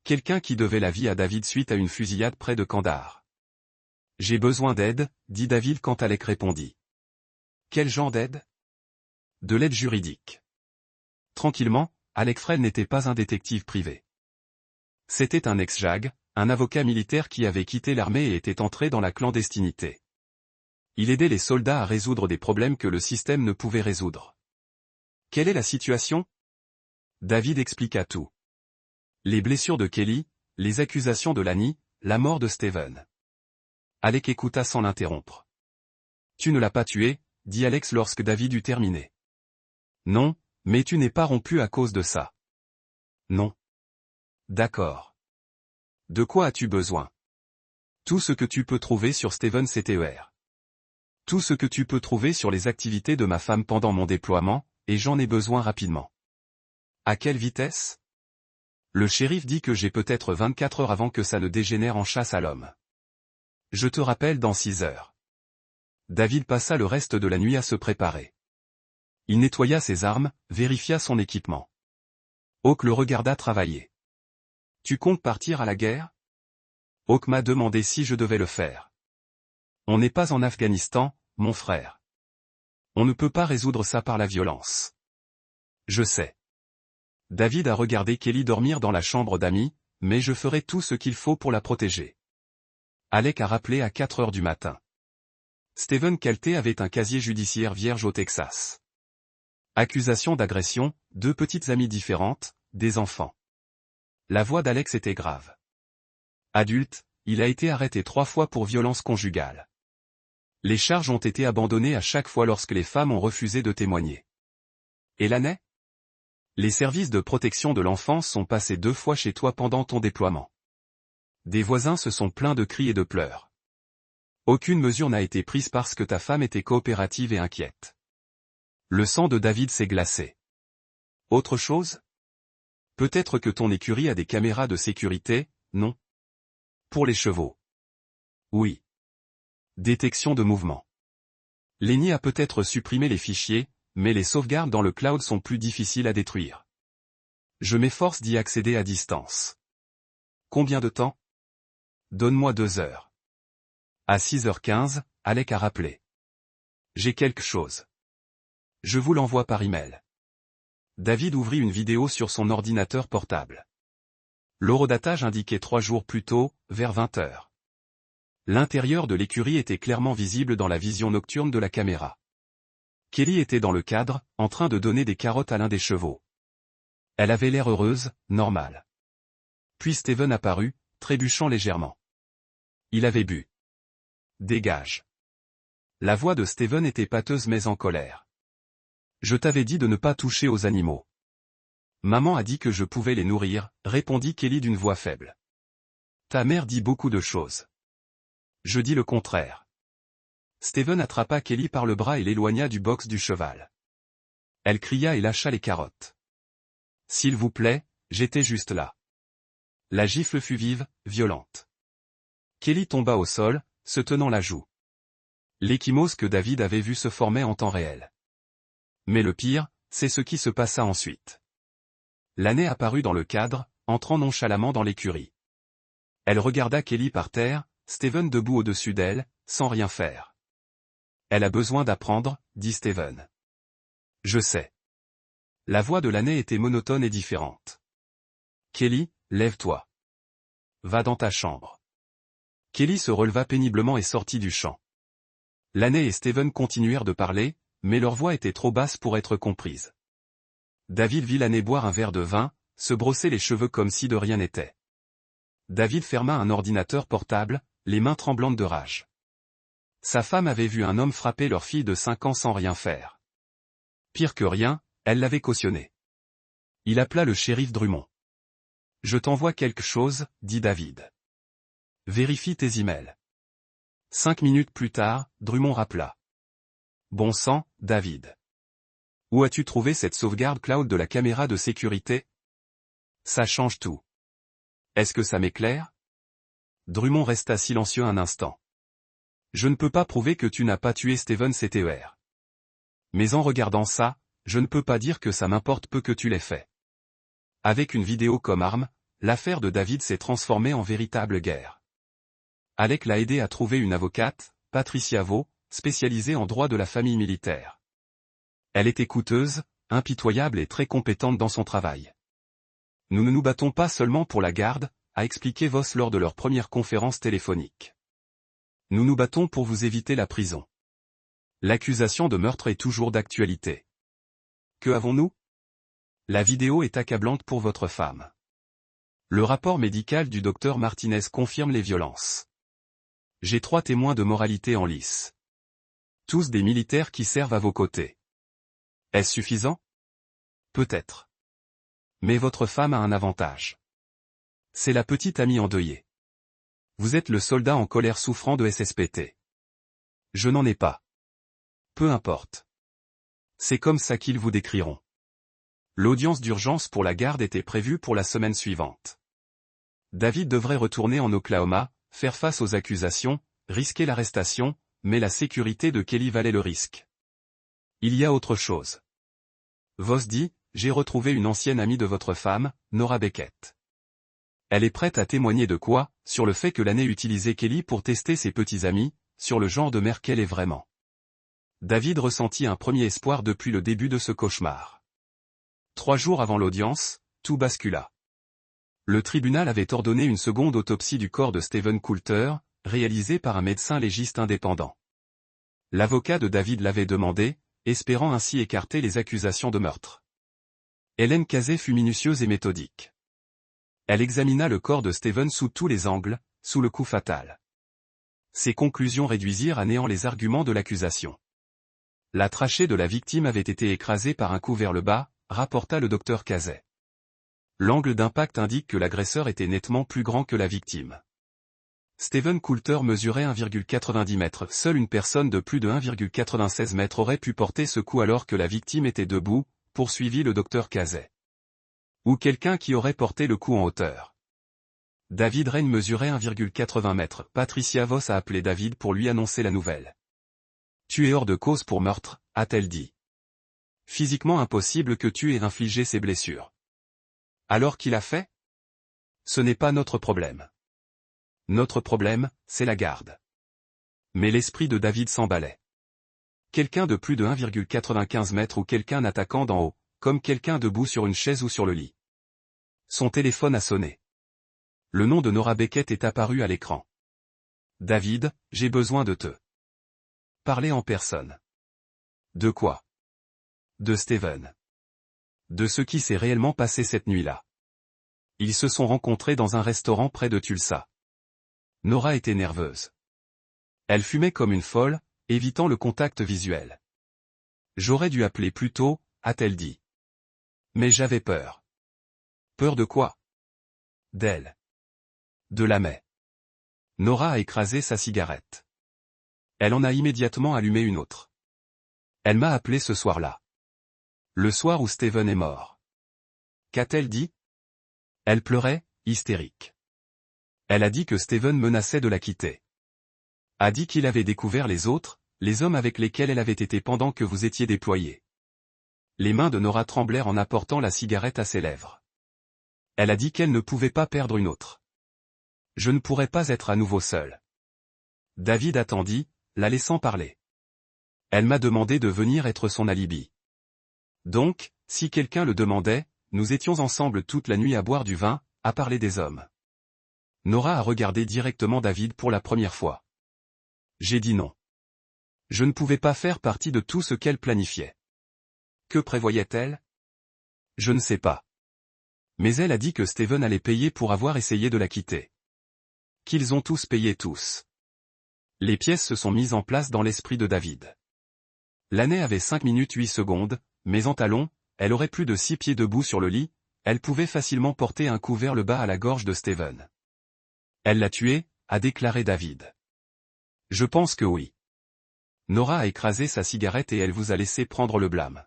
Quelqu'un qui devait la vie à David suite à une fusillade près de Kandahar. J'ai besoin d'aide, dit David quand Alec répondit. Quel genre d'aide? De l'aide juridique. Tranquillement, Alec Frel n'était pas un détective privé. C'était un ex-JAG, un avocat militaire qui avait quitté l'armée et était entré dans la clandestinité. Il aidait les soldats à résoudre des problèmes que le système ne pouvait résoudre. Quelle est la situation? David expliqua tout. Les blessures de Kelly, les accusations de Lani, la mort de Steven. Alec écouta sans l'interrompre. Tu ne l'as pas tué, dit Alex lorsque David eut terminé. Non, mais tu n'es pas rompu à cause de ça. Non. D'accord. De quoi as-tu besoin? Tout ce que tu peux trouver sur Steven CTER. Tout ce que tu peux trouver sur les activités de ma femme pendant mon déploiement, et j'en ai besoin rapidement. À quelle vitesse? Le shérif dit que j'ai peut-être 24 heures avant que ça ne dégénère en chasse à l'homme. Je te rappelle dans 6 heures. David passa le reste de la nuit à se préparer. Il nettoya ses armes, vérifia son équipement. Hawk le regarda travailler. Tu comptes partir à la guerre? Hawk m'a demandé si je devais le faire. On n'est pas en Afghanistan, mon frère. On ne peut pas résoudre ça par la violence. Je sais. David a regardé Kelly dormir dans la chambre d'amis, mais je ferai tout ce qu'il faut pour la protéger. Alec a rappelé à 4 heures du matin. Stephen Kelty avait un casier judiciaire vierge au Texas. Accusation d'agression, 2 petites amies différentes, des enfants. La voix d'Alex était grave. Adulte, il a été arrêté 3 fois pour violence conjugale. Les charges ont été abandonnées à chaque fois lorsque les femmes ont refusé de témoigner. Et l'année ? Les services de protection de l'enfance sont passés 2 fois chez toi pendant ton déploiement. Des voisins se sont plaints de cris et de pleurs. Aucune mesure n'a été prise parce que ta femme était coopérative et inquiète. Le sang de David s'est glacé. Autre chose ? Peut-être que ton écurie a des caméras de sécurité, non ? Pour les chevaux. Oui. Détection de mouvement. Lenny a peut-être supprimé les fichiers, mais les sauvegardes dans le cloud sont plus difficiles à détruire. Je m'efforce d'y accéder à distance. Combien de temps ? Donne-moi 2 heures. À 6h15, Alec a rappelé. J'ai quelque chose. Je vous l'envoie par email. David ouvrit une vidéo sur son ordinateur portable. L'horodatage indiquait 3 jours plus tôt, vers 20h. L'intérieur de l'écurie était clairement visible dans la vision nocturne de la caméra. Kelly était dans le cadre, en train de donner des carottes à l'un des chevaux. Elle avait l'air heureuse, normale. Puis Stephen apparut, trébuchant légèrement. Il avait bu. Dégage. La voix de Stephen était pâteuse mais en colère. Je t'avais dit de ne pas toucher aux animaux. Maman a dit que je pouvais les nourrir, répondit Kelly d'une voix faible. Ta mère dit beaucoup de choses. Je dis le contraire. Stephen attrapa Kelly par le bras et l'éloigna du box du cheval. Elle cria et lâcha les carottes. S'il vous plaît, j'étais juste là. La gifle fut vive, violente. Kelly tomba au sol, se tenant la joue. L'échymose que David avait vue se formait en temps réel. Mais le pire, c'est ce qui se passa ensuite. L'année apparut dans le cadre, entrant nonchalamment dans l'écurie. Elle regarda Kelly par terre, Stephen debout au-dessus d'elle, sans rien faire. Elle a besoin d'apprendre, dit Stephen. Je sais. La voix de l'année était monotone et différente. Kelly, lève-toi. Va dans ta chambre. Kelly se releva péniblement et sortit du champ. L'année et Stephen continuèrent de parler, mais leur voix était trop basse pour être comprise. David vit l'année boire un verre de vin, se brosser les cheveux comme si de rien n'était. David ferma un ordinateur portable, les mains tremblantes de rage. Sa femme avait vu un homme frapper leur fille de 5 ans sans rien faire. Pire que rien, elle l'avait cautionné. Il appela le shérif Drummond. Je t'envoie quelque chose, dit David. Vérifie tes emails. 5 minutes plus tard, Drummond rappela. Bon sang, David. Où as-tu trouvé cette sauvegarde cloud de la caméra de sécurité? Ça change tout. Est-ce que ça m'éclaire? Drummond resta silencieux un instant. Je ne peux pas prouver que tu n'as pas tué Stephen Cter. Mais en regardant ça, je ne peux pas dire que ça m'importe peu que tu l'aies fait. Avec une vidéo comme arme, l'affaire de David s'est transformée en véritable guerre. Alec l'a aidé à trouver une avocate, Patricia Vaux, spécialisée en droit de la famille militaire. Elle était coûteuse, impitoyable et très compétente dans son travail. Nous ne nous battons pas seulement pour la garde, a expliqué Voss lors de leur première conférence téléphonique. Nous nous battons pour vous éviter la prison. L'accusation de meurtre est toujours d'actualité. Que avons-nous? La vidéo est accablante pour votre femme. Le rapport médical du docteur Martinez confirme les violences. J'ai 3 témoins de moralité en lice. Tous des militaires qui servent à vos côtés. Est-ce suffisant? Peut-être. Mais votre femme a un avantage. C'est la petite amie endeuillée. Vous êtes le soldat en colère souffrant de SSPT. Je n'en ai pas. Peu importe. C'est comme ça qu'ils vous décriront. L'audience d'urgence pour la garde était prévue pour la semaine suivante. David devrait retourner en Oklahoma, faire face aux accusations, risquer l'arrestation, mais la sécurité de Kelly valait le risque. Il y a autre chose. Voss dit, j'ai retrouvé une ancienne amie de votre femme, Nora Beckett. Elle est prête à témoigner de quoi? Sur le fait que l'année utilisait Kelly pour tester ses petits amis, sur le genre de mère qu'elle est vraiment. David ressentit un premier espoir depuis le début de ce cauchemar. 3 jours avant l'audience, tout bascula. Le tribunal avait ordonné une seconde autopsie du corps de Stephen Coulter, réalisée par un médecin légiste indépendant. L'avocat de David l'avait demandé, espérant ainsi écarter les accusations de meurtre. Hélène Cazet fut minutieuse et méthodique. Elle examina le corps de Stephen sous tous les angles, sous le coup fatal. Ses conclusions réduisirent à néant les arguments de l'accusation. La trachée de la victime avait été écrasée par un coup vers le bas, rapporta le docteur Cazet. L'angle d'impact indique que l'agresseur était nettement plus grand que la victime. Stephen Coulter mesurait 1,90 m. Seule une personne de plus de 1,96 m aurait pu porter ce coup alors que la victime était debout, poursuivit le docteur Cazet. Ou quelqu'un qui aurait porté le coup en hauteur. David Rain mesurait 1,80 m. Patricia Voss a appelé David pour lui annoncer la nouvelle. Tu es hors de cause pour meurtre, a-t-elle dit. Physiquement impossible que tu aies infligé ces blessures. Alors qu'il a fait? Ce n'est pas notre problème. Notre problème, c'est la garde. Mais l'esprit de David s'emballait. Quelqu'un de plus de 1,95 m ou quelqu'un attaquant d'en haut, comme quelqu'un debout sur une chaise ou sur le lit. Son téléphone a sonné. Le nom de Nora Beckett est apparu à l'écran. David, j'ai besoin de te parler en personne. De quoi? De Stephen. De ce qui s'est réellement passé cette nuit-là. Ils se sont rencontrés dans un restaurant près de Tulsa. Nora était nerveuse. Elle fumait comme une folle, évitant le contact visuel. J'aurais dû appeler plus tôt, a-t-elle dit. Mais j'avais peur. Peur de quoi? D'elle. De la May. Nora a écrasé sa cigarette. Elle en a immédiatement allumé une autre. Elle m'a appelé ce soir-là. Le soir où Stephen est mort. Qu'a-t-elle dit? Elle pleurait, hystérique. Elle a dit que Stephen menaçait de la quitter. A dit qu'il avait découvert les autres, les hommes avec lesquels elle avait été pendant que vous étiez déployés. Les mains de Nora tremblèrent en apportant la cigarette à ses lèvres. Elle a dit qu'elle ne pouvait pas perdre une autre. Je ne pourrais pas être à nouveau seul. David attendit, la laissant parler. Elle m'a demandé de venir être son alibi. Donc, si quelqu'un le demandait, nous étions ensemble toute la nuit à boire du vin, à parler des hommes. Nora a regardé directement David pour la première fois. J'ai dit non. Je ne pouvais pas faire partie de tout ce qu'elle planifiait. Que prévoyait-elle? Je ne sais pas. Mais elle a dit que Stephen allait payer pour avoir essayé de la quitter. Qu'ils ont tous payé tous. Les pièces se sont mises en place dans l'esprit de David. L'année avait 5 minutes 8 secondes, mais en talons, elle aurait plus de 6 pieds debout sur le lit, elle pouvait facilement porter un coup vers le bas à la gorge de Stephen. Elle l'a tué, a déclaré David. Je pense que oui. Nora a écrasé sa cigarette et elle vous a laissé prendre le blâme.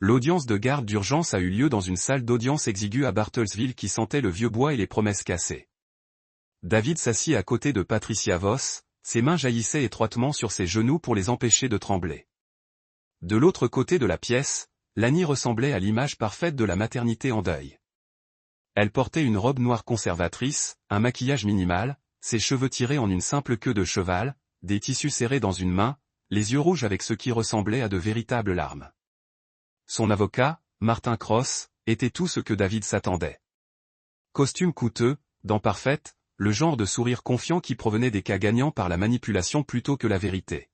L'audience de garde d'urgence a eu lieu dans une salle d'audience exiguë à Bartlesville qui sentait le vieux bois et les promesses cassées. David s'assit à côté de Patricia Voss, ses mains jaillissaient étroitement sur ses genoux pour les empêcher de trembler. De l'autre côté de la pièce, Lani ressemblait à l'image parfaite de la maternité en deuil. Elle portait une robe noire conservatrice, un maquillage minimal, ses cheveux tirés en une simple queue de cheval, des tissus serrés dans une main, les yeux rouges avec ce qui ressemblait à de véritables larmes. Son avocat, Martin Cross, était tout ce que David s'attendait. Costume coûteux, dents parfaites, le genre de sourire confiant qui provenait des cas gagnants par la manipulation plutôt que la vérité.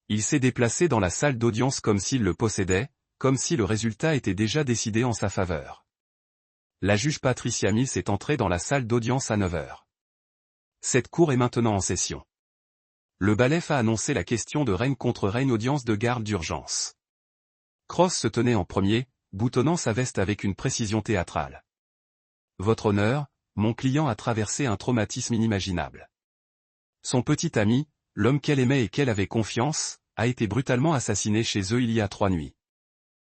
Il s'est déplacé dans la salle d'audience comme s'il le possédait, comme si le résultat était déjà décidé en sa faveur. La juge Patricia Mills est entrée dans la salle d'audience à 9 h. Cette cour est maintenant en session. Le BALEF a annoncé la question de Rain contre Rain, audience de garde d'urgence. Cross se tenait en premier, boutonnant sa veste avec une précision théâtrale. Votre honneur, mon client a traversé un traumatisme inimaginable. Son petit ami, l'homme qu'elle aimait et qu'elle avait confiance, a été brutalement assassiné chez eux il y a 3 nuits.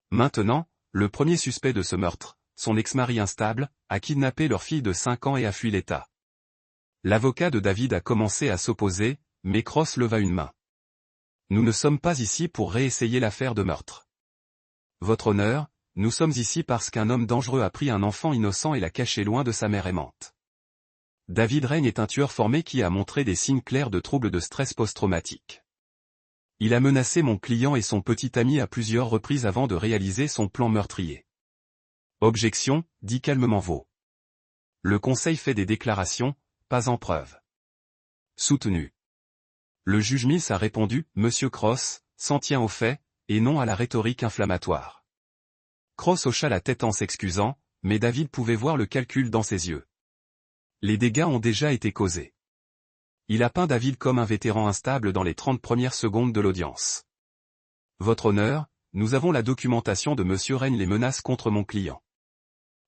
Maintenant, le premier suspect de ce meurtre, son ex-mari instable, a kidnappé leur fille de 5 ans et a fui l'État. L'avocat de David a commencé à s'opposer, mais Cross leva une main. Nous ne sommes pas ici pour réessayer l'affaire de meurtre. Votre honneur, nous sommes ici parce qu'un homme dangereux a pris un enfant innocent et l'a caché loin de sa mère aimante. David Rain est un tueur formé qui a montré des signes clairs de troubles de stress post-traumatique. Il a menacé mon client et son petit ami à plusieurs reprises avant de réaliser son plan meurtrier. Objection, dit calmement Vaux. Le Conseil fait des déclarations, pas en preuve. Soutenu. Le juge Mills a répondu, Monsieur Cross, s'en tient aux faits, et non à la rhétorique inflammatoire. Cross hocha la tête en s'excusant, mais David pouvait voir le calcul dans ses yeux. Les dégâts ont déjà été causés. Il a peint David comme un vétéran instable dans les 30 premières secondes de l'audience. Votre honneur, nous avons la documentation de Monsieur Reigne les menaces contre mon client.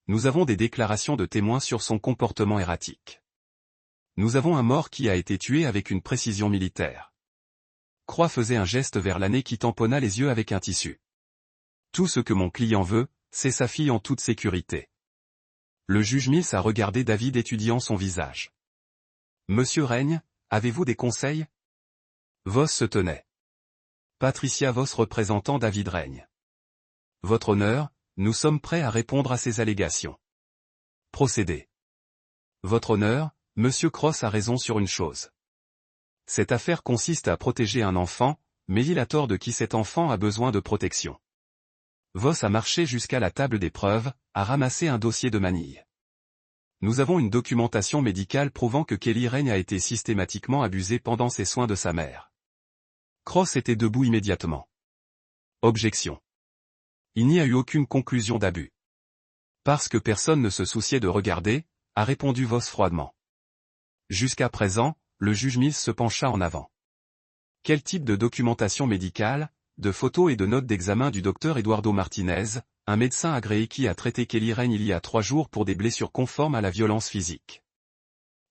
Nous avons des déclarations de témoins sur son comportement erratique. Nous avons un mort qui a été tué avec une précision militaire. Croix faisait un geste vers l'âne qui tamponna les yeux avec un tissu. Tout ce que mon client veut, c'est sa fille en toute sécurité. Le juge Mills a regardé David étudiant son visage. Monsieur Reigne, avez-vous des conseils? Voss se tenait. Patricia Voss représentant David Reigne. Votre honneur, nous sommes prêts à répondre à ces allégations. Procédez. Votre honneur, Monsieur Cross a raison sur une chose. Cette affaire consiste à protéger un enfant, mais il a tort de qui cet enfant a besoin de protection. Voss a marché jusqu'à la table des preuves, a ramassé un dossier de manille. Nous avons une documentation médicale prouvant que Kelly Reigne a été systématiquement abusée pendant ses soins de sa mère. Cross était debout immédiatement. Objection. Il n'y a eu aucune conclusion d'abus. Parce que personne ne se souciait de regarder, a répondu Voss froidement. Jusqu'à présent, le juge Mills se pencha en avant. Quel type de documentation médicale, de photos et de notes d'examen du docteur Eduardo Martinez, un médecin agréé qui a traité Kelly Reigne il y a 3 jours pour des blessures conformes à la violence physique?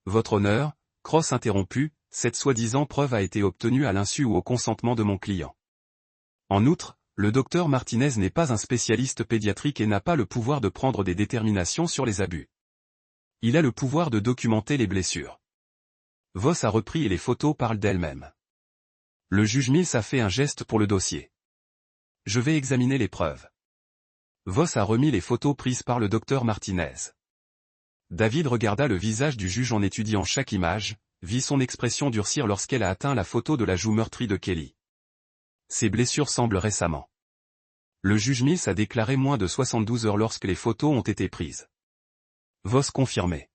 Votre honneur, Cross interrompu, cette soi-disant preuve a été obtenue à l'insu ou au consentement de mon client. En outre, le docteur Martinez n'est pas un spécialiste pédiatrique et n'a pas le pouvoir de prendre des déterminations sur les abus. Il a le pouvoir de documenter les blessures. Voss a repris et les photos parlent d'elles-mêmes. Le juge Mills a fait un geste pour le dossier. Je vais examiner les preuves. Voss a remis les photos prises par le docteur Martinez. David regarda le visage du juge en étudiant chaque image, vit son expression durcir lorsqu'elle a atteint la photo de la joue meurtrie de Kelly. Ces blessures semblent récemment. Le juge Mills a déclaré moins de 72 heures lorsque les photos ont été prises. Voss confirmait.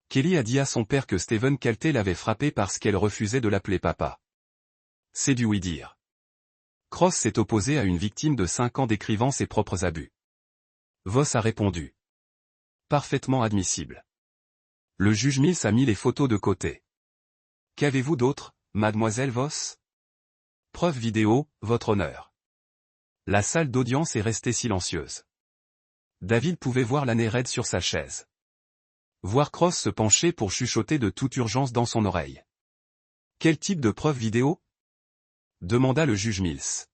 Kelly a dit à son père que Stephen Kelty l'avait frappé parce qu'elle refusait de l'appeler papa. C'est du oui-dire. Cross s'est opposé à une victime de 5 ans décrivant ses propres abus. Voss a répondu. Parfaitement admissible. Le juge Mills a mis les photos de côté. Qu'avez-vous d'autre, mademoiselle Voss? Preuve vidéo, votre honneur. La salle d'audience est restée silencieuse. David pouvait voir l'âne raide sur sa chaise. Voir Cross se pencher pour chuchoter de toute urgence dans son oreille. Quel type de preuve vidéo? Demanda le juge Mills.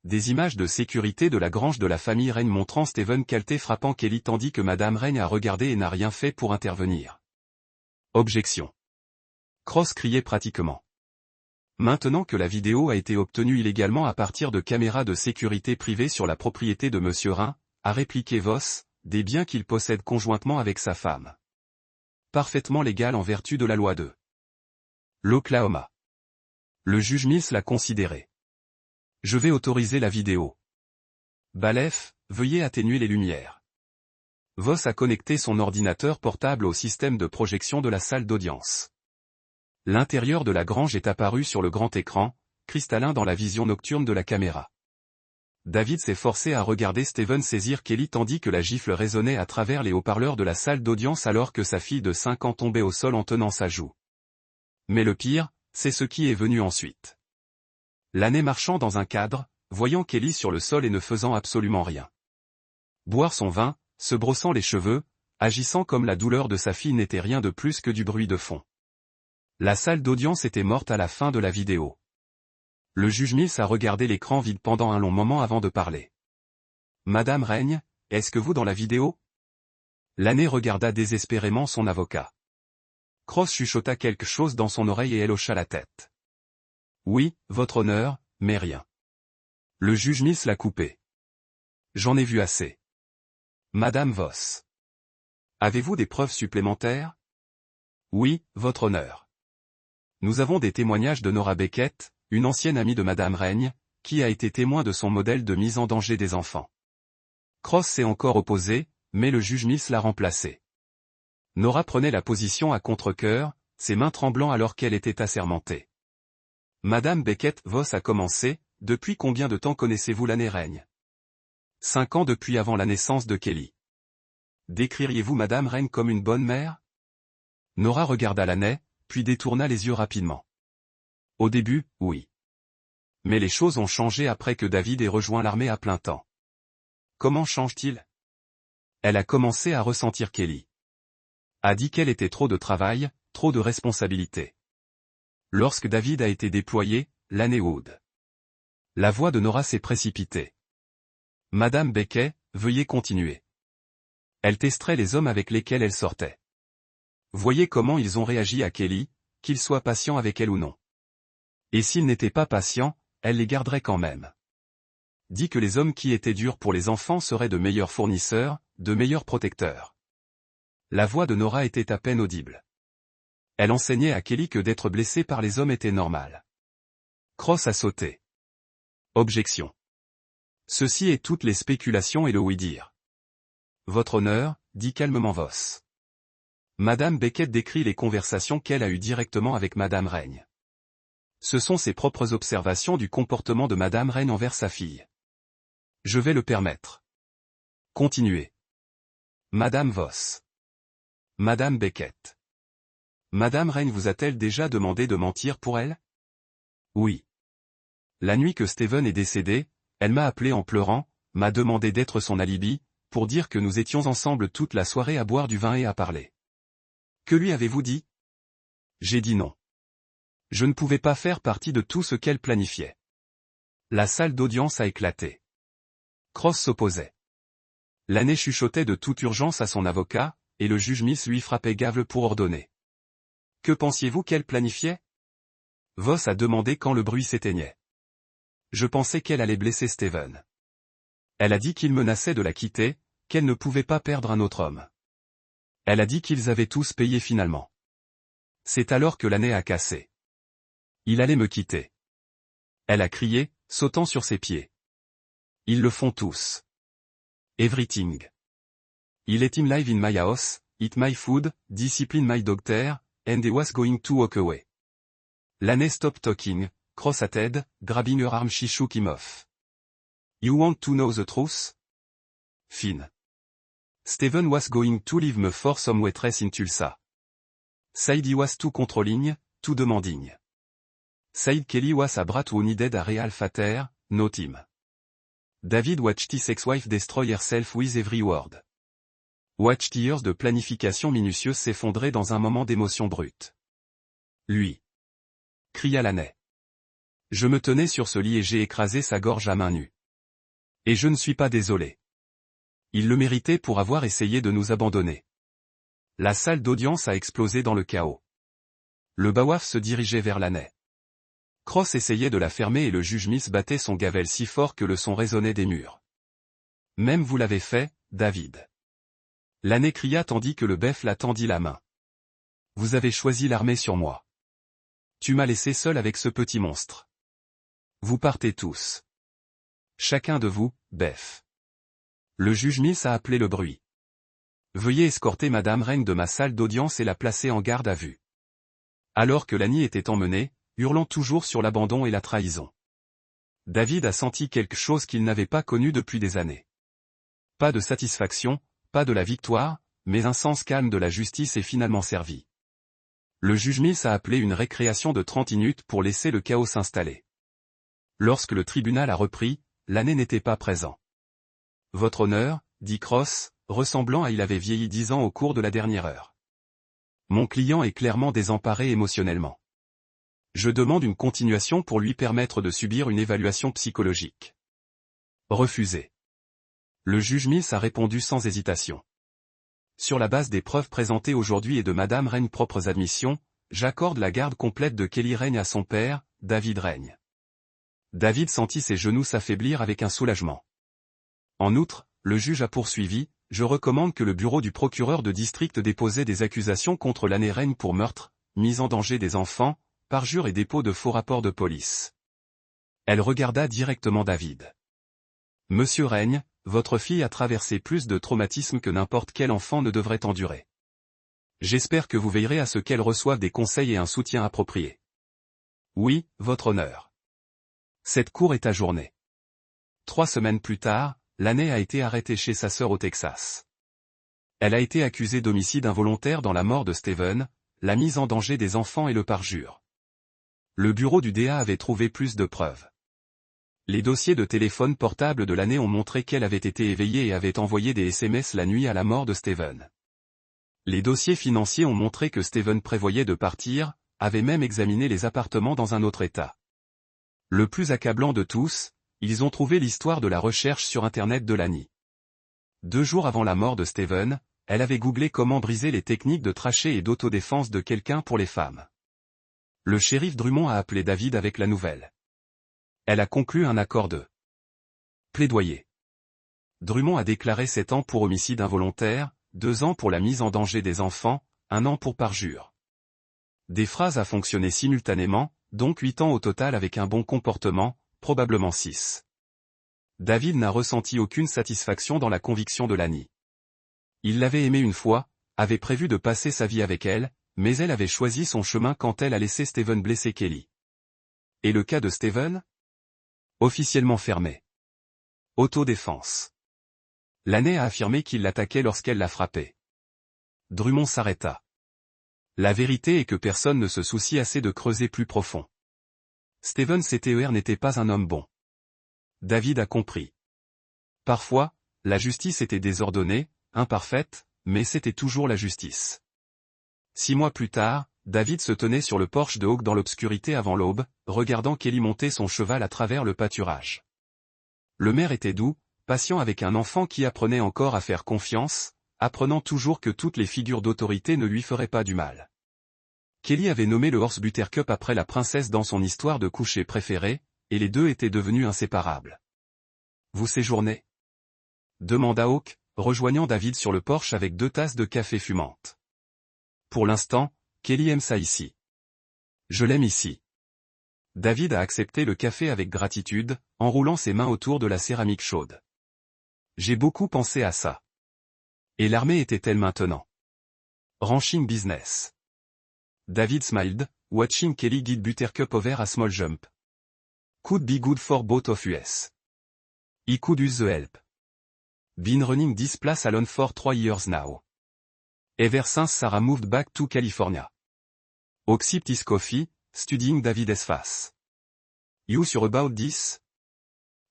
Des images de sécurité de la grange de la famille Reigne montrant Stephen Kelty frappant Kelly tandis que Madame Reigne a regardé et n'a rien fait pour intervenir. Objection. Cross criait pratiquement. Maintenant que la vidéo a été obtenue illégalement à partir de caméras de sécurité privées sur la propriété de Monsieur Reigne, a répliqué Voss, des biens qu'il possède conjointement avec sa femme. Parfaitement légal en vertu de la loi de l'Oklahoma. Le juge Mills l'a considéré. Je vais autoriser la vidéo. Balef, veuillez atténuer les lumières. Voss a connecté son ordinateur portable au système de projection de la salle d'audience. L'intérieur de la grange est apparu sur le grand écran, cristallin dans la vision nocturne de la caméra. David s'est forcé à regarder Stephen saisir Kelly tandis que la gifle résonnait à travers les haut-parleurs de la salle d'audience alors que sa fille de 5 ans tombait au sol en tenant sa joue. Mais le pire, c'est ce qui est venu ensuite. L'âne marchant dans un cadre, voyant Kelly sur le sol et ne faisant absolument rien. Boire son vin, se brossant les cheveux, agissant comme la douleur de sa fille n'était rien de plus que du bruit de fond. La salle d'audience était morte à la fin de la vidéo. Le juge Mills a regardé l'écran vide pendant un long moment avant de parler. Madame Reigne, est-ce que vous dans la vidéo? L'âne regarda désespérément son avocat. Cross chuchota quelque chose dans son oreille et elle hocha la tête. Oui, votre honneur, mais rien. Le juge Mills l'a coupé. J'en ai vu assez. Madame Voss. Avez-vous des preuves supplémentaires? Oui, votre honneur. Nous avons des témoignages de Nora Beckett, une ancienne amie de Madame Règne, qui a été témoin de son modèle de mise en danger des enfants. Cross s'est encore opposé, mais le juge Mills l'a remplacé. Nora prenait la position à contre-cœur, ses mains tremblant alors qu'elle était assermentée. Madame Beckett Voss a commencé, depuis combien de temps connaissez-vous l'année Règne? 5 ans depuis avant la naissance de Kelly. Décririez-vous Madame Règne comme une bonne mère? Nora regarda l'année, puis détourna les yeux rapidement. Au début, oui. Mais les choses ont changé après que David ait rejoint l'armée à plein temps. Comment change-t-il? Elle a commencé à ressentir Kelly. A dit qu'elle était trop de travail, trop de responsabilités. Lorsque David a été déployé, l'année Wood. La voix de Nora s'est précipitée. Madame Beckett, veuillez continuer. Elle testerait les hommes avec lesquels elle sortait. Voyez comment ils ont réagi à Kelly, qu'ils soient patients avec elle ou non. Et s'ils n'étaient pas patients, elle les garderait quand même. Dit que les hommes qui étaient durs pour les enfants seraient de meilleurs fournisseurs, de meilleurs protecteurs. La voix de Nora était à peine audible. Elle enseignait à Kelly que d'être blessé par les hommes était normal. Cross a sauté. Objection. Ceci est toutes les spéculations et le oui-dire. Votre honneur, dit calmement Voss. Madame Beckett décrit les conversations qu'elle a eues directement avec Madame Règne. Ce sont ses propres observations du comportement de Madame Règne envers sa fille. Je vais le permettre. Continuez. Madame Voss. Madame Beckett. Madame Règne vous a-t-elle déjà demandé de mentir pour elle? Oui. La nuit que Steven est décédé, elle m'a appelé en pleurant, m'a demandé d'être son alibi, pour dire que nous étions ensemble toute la soirée à boire du vin et à parler. Que lui avez-vous dit? J'ai dit non. Je ne pouvais pas faire partie de tout ce qu'elle planifiait. La salle d'audience a éclaté. Cross s'opposait. L'année chuchotait de toute urgence à son avocat, et le juge Mills lui frappait gave pour ordonner. Que pensiez-vous qu'elle planifiait? Voss a demandé quand le bruit s'éteignait. Je pensais qu'elle allait blesser Steven. Elle a dit qu'il menaçait de la quitter, qu'elle ne pouvait pas perdre un autre homme. Elle a dit qu'ils avaient tous payé finalement. C'est alors que l'année a cassé. Il allait me quitter. Elle a crié, sautant sur ses pieds. Ils le font tous. Everything. Il est in live in my house, eat my food, discipline my doctor, and he was going to walk away. L'année stopped talking, cross-hatted, grabbing her arm she shook him off. You want to know the truth? Fine. Steven was going to leave me for some waitress in Tulsa. Said he was too controlling, too demanding. Said Kelly was a brat who needed a real father, not him. David watched his ex-wife destroy herself with every word. Watched years de planification minutieuse s'effondrer dans un moment d'émotion brute. Lui. Cria l'année. Je me tenais sur ce lit et j'ai écrasé sa gorge à main nue. Et je ne suis pas désolé. Il le méritait pour avoir essayé de nous abandonner. La salle d'audience a explosé dans le chaos. Le bawaf se dirigeait vers l'année. Cross essayait de la fermer et le juge Mills battait son gavel si fort que le son résonnait des murs. Même vous l'avez fait, David. L'année cria tandis que le bef la tendit la main. Vous avez choisi l'armée sur moi. Tu m'as laissé seul avec ce petit monstre. Vous partez tous. Chacun de vous, bef. Le juge Mills a appelé le bruit. Veuillez escorter Madame Règne de ma salle d'audience et la placer en garde à vue. Alors que Lanny était emmenée, hurlant toujours sur l'abandon et la trahison. David a senti quelque chose qu'il n'avait pas connu depuis des années. Pas de satisfaction, pas de la victoire, mais un sens calme de la justice est finalement servi. Le juge Mills a appelé une récréation de 30 minutes pour laisser le chaos s'installer. Lorsque le tribunal a repris, l'année n'était pas présent. Votre honneur, dit Cross, ressemblant à il avait vieilli 10 ans au cours de la dernière heure. Mon client est clairement désemparé émotionnellement. Je demande une continuation pour lui permettre de subir une évaluation psychologique. Refusé. Le juge Mills a répondu sans hésitation. Sur la base des preuves présentées aujourd'hui et de Madame Règne propres admissions, j'accorde la garde complète de Kelly Règne à son père, David Règne. David sentit ses genoux s'affaiblir avec un soulagement. En outre, le juge a poursuivi, je recommande que le bureau du procureur de district dépose des accusations contre l'année Règne pour meurtre, mise en danger des enfants, parjure et dépôt de faux rapports de police. Elle regarda directement David. Monsieur Règne, votre fille a traversé plus de traumatismes que n'importe quel enfant ne devrait endurer. J'espère que vous veillerez à ce qu'elle reçoive des conseils et un soutien approprié. Oui, votre honneur. Cette cour est ajournée. 3 semaines plus tard, Laney a été arrêtée chez sa sœur au Texas. Elle a été accusée d'homicide involontaire dans la mort de Steven, la mise en danger des enfants et le parjure. Le bureau du DA avait trouvé plus de preuves. Les dossiers de téléphone portable de Laney ont montré qu'elle avait été éveillée et avait envoyé des SMS la nuit à la mort de Steven. Les dossiers financiers ont montré que Steven prévoyait de partir, avait même examiné les appartements dans un autre état. Le plus accablant de tous, ils ont trouvé l'histoire de la recherche sur Internet de Laney. 2 jours avant la mort de Steven, elle avait googlé comment briser les techniques de trachée et d'autodéfense de quelqu'un pour les femmes. Le shérif Drummond a appelé David avec la nouvelle. Elle a conclu un accord de plaidoyer. Drummond a déclaré 7 ans pour homicide involontaire, 2 ans pour la mise en danger des enfants, 1 an pour parjure. Des phrases à fonctionner simultanément, donc 8 ans au total avec un bon comportement, probablement 6. David n'a ressenti aucune satisfaction dans la conviction de Laney. Il l'avait aimée une fois, avait prévu de passer sa vie avec elle, mais elle avait choisi son chemin quand elle a laissé Steven blesser Kelly. Et le cas de Steven ? Officiellement fermé. Autodéfense. Laney a affirmé qu'il l'attaquait lorsqu'elle l'a frappé. Drummond s'arrêta. La vérité est que personne ne se soucie assez de creuser plus profond. Steven CTER n'était pas un homme bon. David a compris. Parfois, la justice était désordonnée, imparfaite, mais c'était toujours la justice. 6 mois plus tard, David se tenait sur le porche de Hawk dans l'obscurité avant l'aube, regardant Kelly monter son cheval à travers le pâturage. Le maire était doux, patient avec un enfant qui apprenait encore à faire confiance, apprenant toujours que toutes les figures d'autorité ne lui feraient pas du mal. Kelly avait nommé le Horse Buttercup après la princesse dans son histoire de coucher préférée, et les deux étaient devenus inséparables. « Vous séjournez ?» demanda Hawk, rejoignant David sur le porche avec 2 tasses de café fumantes. « Pour l'instant, Kelly aime ça ici. Je l'aime ici. » David a accepté le café avec gratitude, enroulant ses mains autour de la céramique chaude. « J'ai beaucoup pensé à ça. Et l'armée était-elle maintenant? Ranching business. » David smiled, watching Kelly guide Buttercup over a small jump. Could be good for both of us. He could use the help. Been running this place alone for 3 years now. Ever since Sarah moved back to California. Hawk sipped his coffee, studying David's face. You sure about this?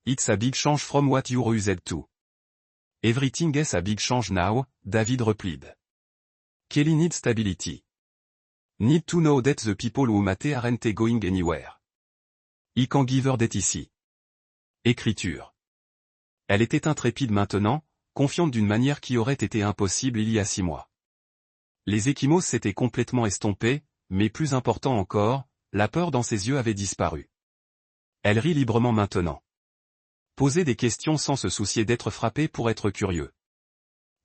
It's a big change from what you're used to. Everything is a big change now, David replied. Kelly needs stability. Need to know that the people who mate aren't going anywhere. He can give her that ici. Écriture. Elle était intrépide maintenant, confiante d'une manière qui aurait été impossible il y a 6 mois. Les ecchymoses s'étaient complètement estompés, mais plus important encore, la peur dans ses yeux avait disparu. Elle rit librement maintenant. Poser des questions sans se soucier d'être frappé pour être curieux.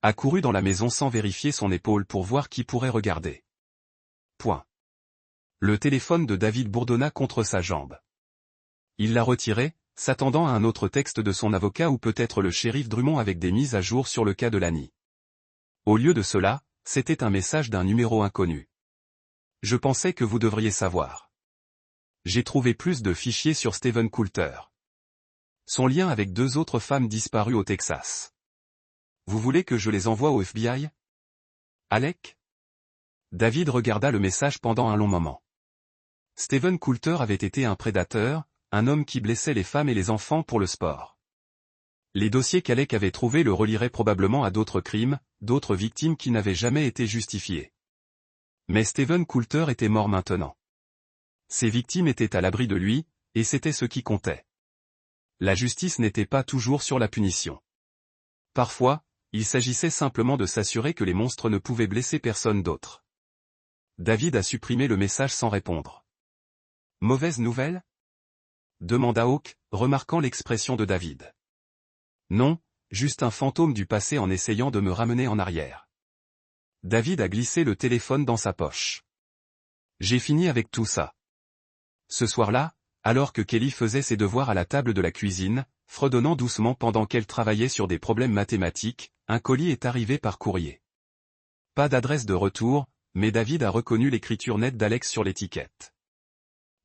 Accourut dans la maison sans vérifier son épaule pour voir qui pourrait regarder. Point. Le téléphone de David bourdonna contre sa jambe. Il l'a retiré, s'attendant à un autre texte de son avocat ou peut-être le shérif Drummond avec des mises à jour sur le cas de Laney. Au lieu de cela, c'était un message d'un numéro inconnu. Je pensais que vous devriez savoir. J'ai trouvé plus de fichiers sur Steven Coulter. Son lien avec 2 autres femmes disparues au Texas. Vous voulez que je les envoie au FBI? Alec? David regarda le message pendant un long moment. Steven Coulter avait été un prédateur, un homme qui blessait les femmes et les enfants pour le sport. Les dossiers qu'Alec avait trouvés le relieraient probablement à d'autres crimes, d'autres victimes qui n'avaient jamais été justifiées. Mais Steven Coulter était mort maintenant. Ses victimes étaient à l'abri de lui, et c'était ce qui comptait. La justice n'était pas toujours sur la punition. Parfois, il s'agissait simplement de s'assurer que les monstres ne pouvaient blesser personne d'autre. David a supprimé le message sans répondre. « Mauvaise nouvelle ?» demanda Hawk, remarquant l'expression de David. « Non, juste un fantôme du passé en essayant de me ramener en arrière. » David a glissé le téléphone dans sa poche. « J'ai fini avec tout ça. Ce soir-là, Alors que Kelly faisait ses devoirs à la table de la cuisine, fredonnant doucement pendant qu'elle travaillait sur des problèmes mathématiques, un colis est arrivé par courrier. Pas d'adresse de retour, mais David a reconnu l'écriture nette d'Alex sur l'étiquette.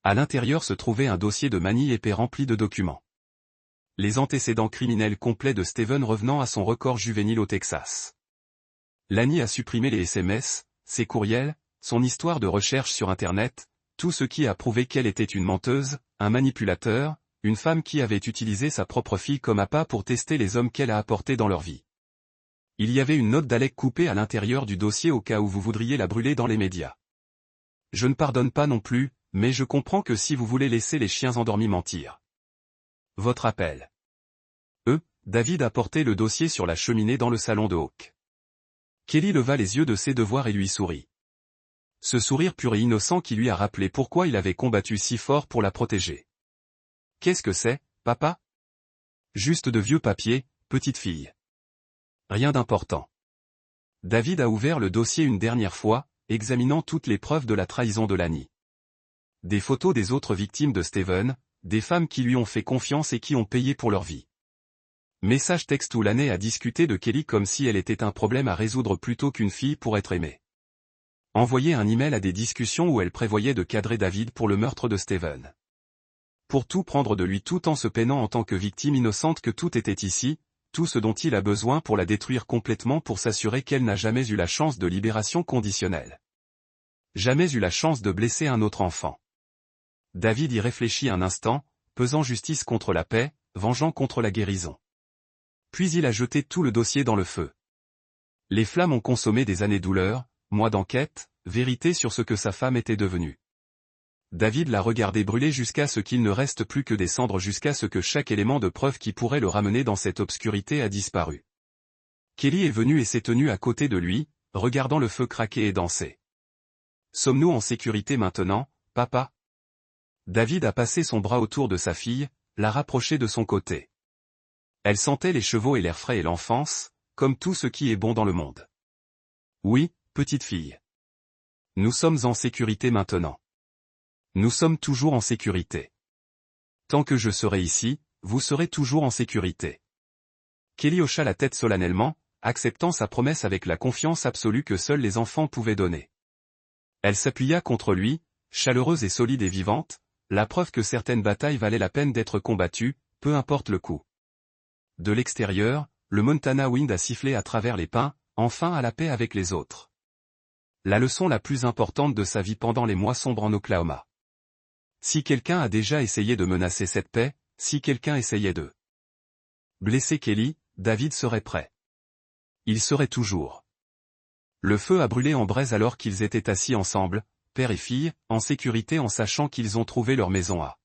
À l'intérieur se trouvait un dossier de manille épais rempli de documents. Les antécédents criminels complets de Steven revenant à son record juvénile au Texas. Lani a supprimé les SMS, ses courriels, son histoire de recherche sur Internet, tout ce qui a prouvé qu'elle était une menteuse, un manipulateur, une femme qui avait utilisé sa propre fille comme appât pour tester les hommes qu'elle a apportés dans leur vie. Il y avait une note d'Alec coupée à l'intérieur du dossier au cas où vous voudriez la brûler dans les médias. Je ne pardonne pas non plus, mais je comprends que si vous voulez laisser les chiens endormis mentir. Votre appel. David a porté le dossier sur la cheminée dans le salon de Hawk. Kelly leva les yeux de ses devoirs et lui sourit. Ce sourire pur et innocent qui lui a rappelé pourquoi il avait combattu si fort pour la protéger. Qu'est-ce que c'est, papa? Juste de vieux papiers, petite fille. Rien d'important. David a ouvert le dossier une dernière fois, examinant toutes les preuves de la trahison de Lani. Des photos des autres victimes de Steven, des femmes qui lui ont fait confiance et qui ont payé pour leur vie. Message texte où Lani a discuté de Kelly comme si elle était un problème à résoudre plutôt qu'une fille pour être aimée. Envoyer un email à des discussions où elle prévoyait de cadrer David pour le meurtre de Steven. Pour tout prendre de lui tout en se peinant en tant que victime innocente que tout était ici, tout ce dont il a besoin pour la détruire complètement pour s'assurer qu'elle n'a jamais eu la chance de libération conditionnelle. Jamais eu la chance de blesser un autre enfant. David y réfléchit un instant, pesant justice contre la paix, vengeant contre la guérison. Puis il a jeté tout le dossier dans le feu. Les flammes ont consommé des années douleur, mois d'enquête, vérité sur ce que sa femme était devenue. David l'a regardé brûler jusqu'à ce qu'il ne reste plus que des cendres jusqu'à ce que chaque élément de preuve qui pourrait le ramener dans cette obscurité a disparu. Kelly est venue et s'est tenue à côté de lui, regardant le feu craquer et danser. Sommes-nous en sécurité maintenant, papa? David a passé son bras autour de sa fille, l'a rapprochée de son côté. Elle sentait les chevaux et l'air frais et l'enfance, comme tout ce qui est bon dans le monde. Oui, petite fille. Nous sommes en sécurité maintenant. Nous sommes toujours en sécurité. Tant que je serai ici, vous serez toujours en sécurité. Kelly hocha la tête solennellement, acceptant sa promesse avec la confiance absolue que seuls les enfants pouvaient donner. Elle s'appuya contre lui, chaleureuse et solide et vivante, la preuve que certaines batailles valaient la peine d'être combattues, peu importe le coût. De l'extérieur, le Montana Wind a sifflé à travers les pins, enfin à la paix avec les autres. La leçon la plus importante de sa vie pendant les mois sombres en Oklahoma. Si quelqu'un a déjà essayé de menacer cette paix, si quelqu'un essayait de blesser Kelly, David serait prêt. Il serait toujours. Le feu a brûlé en braise alors qu'ils étaient assis ensemble, père et fille, en sécurité en sachant qu'ils ont trouvé leur maison à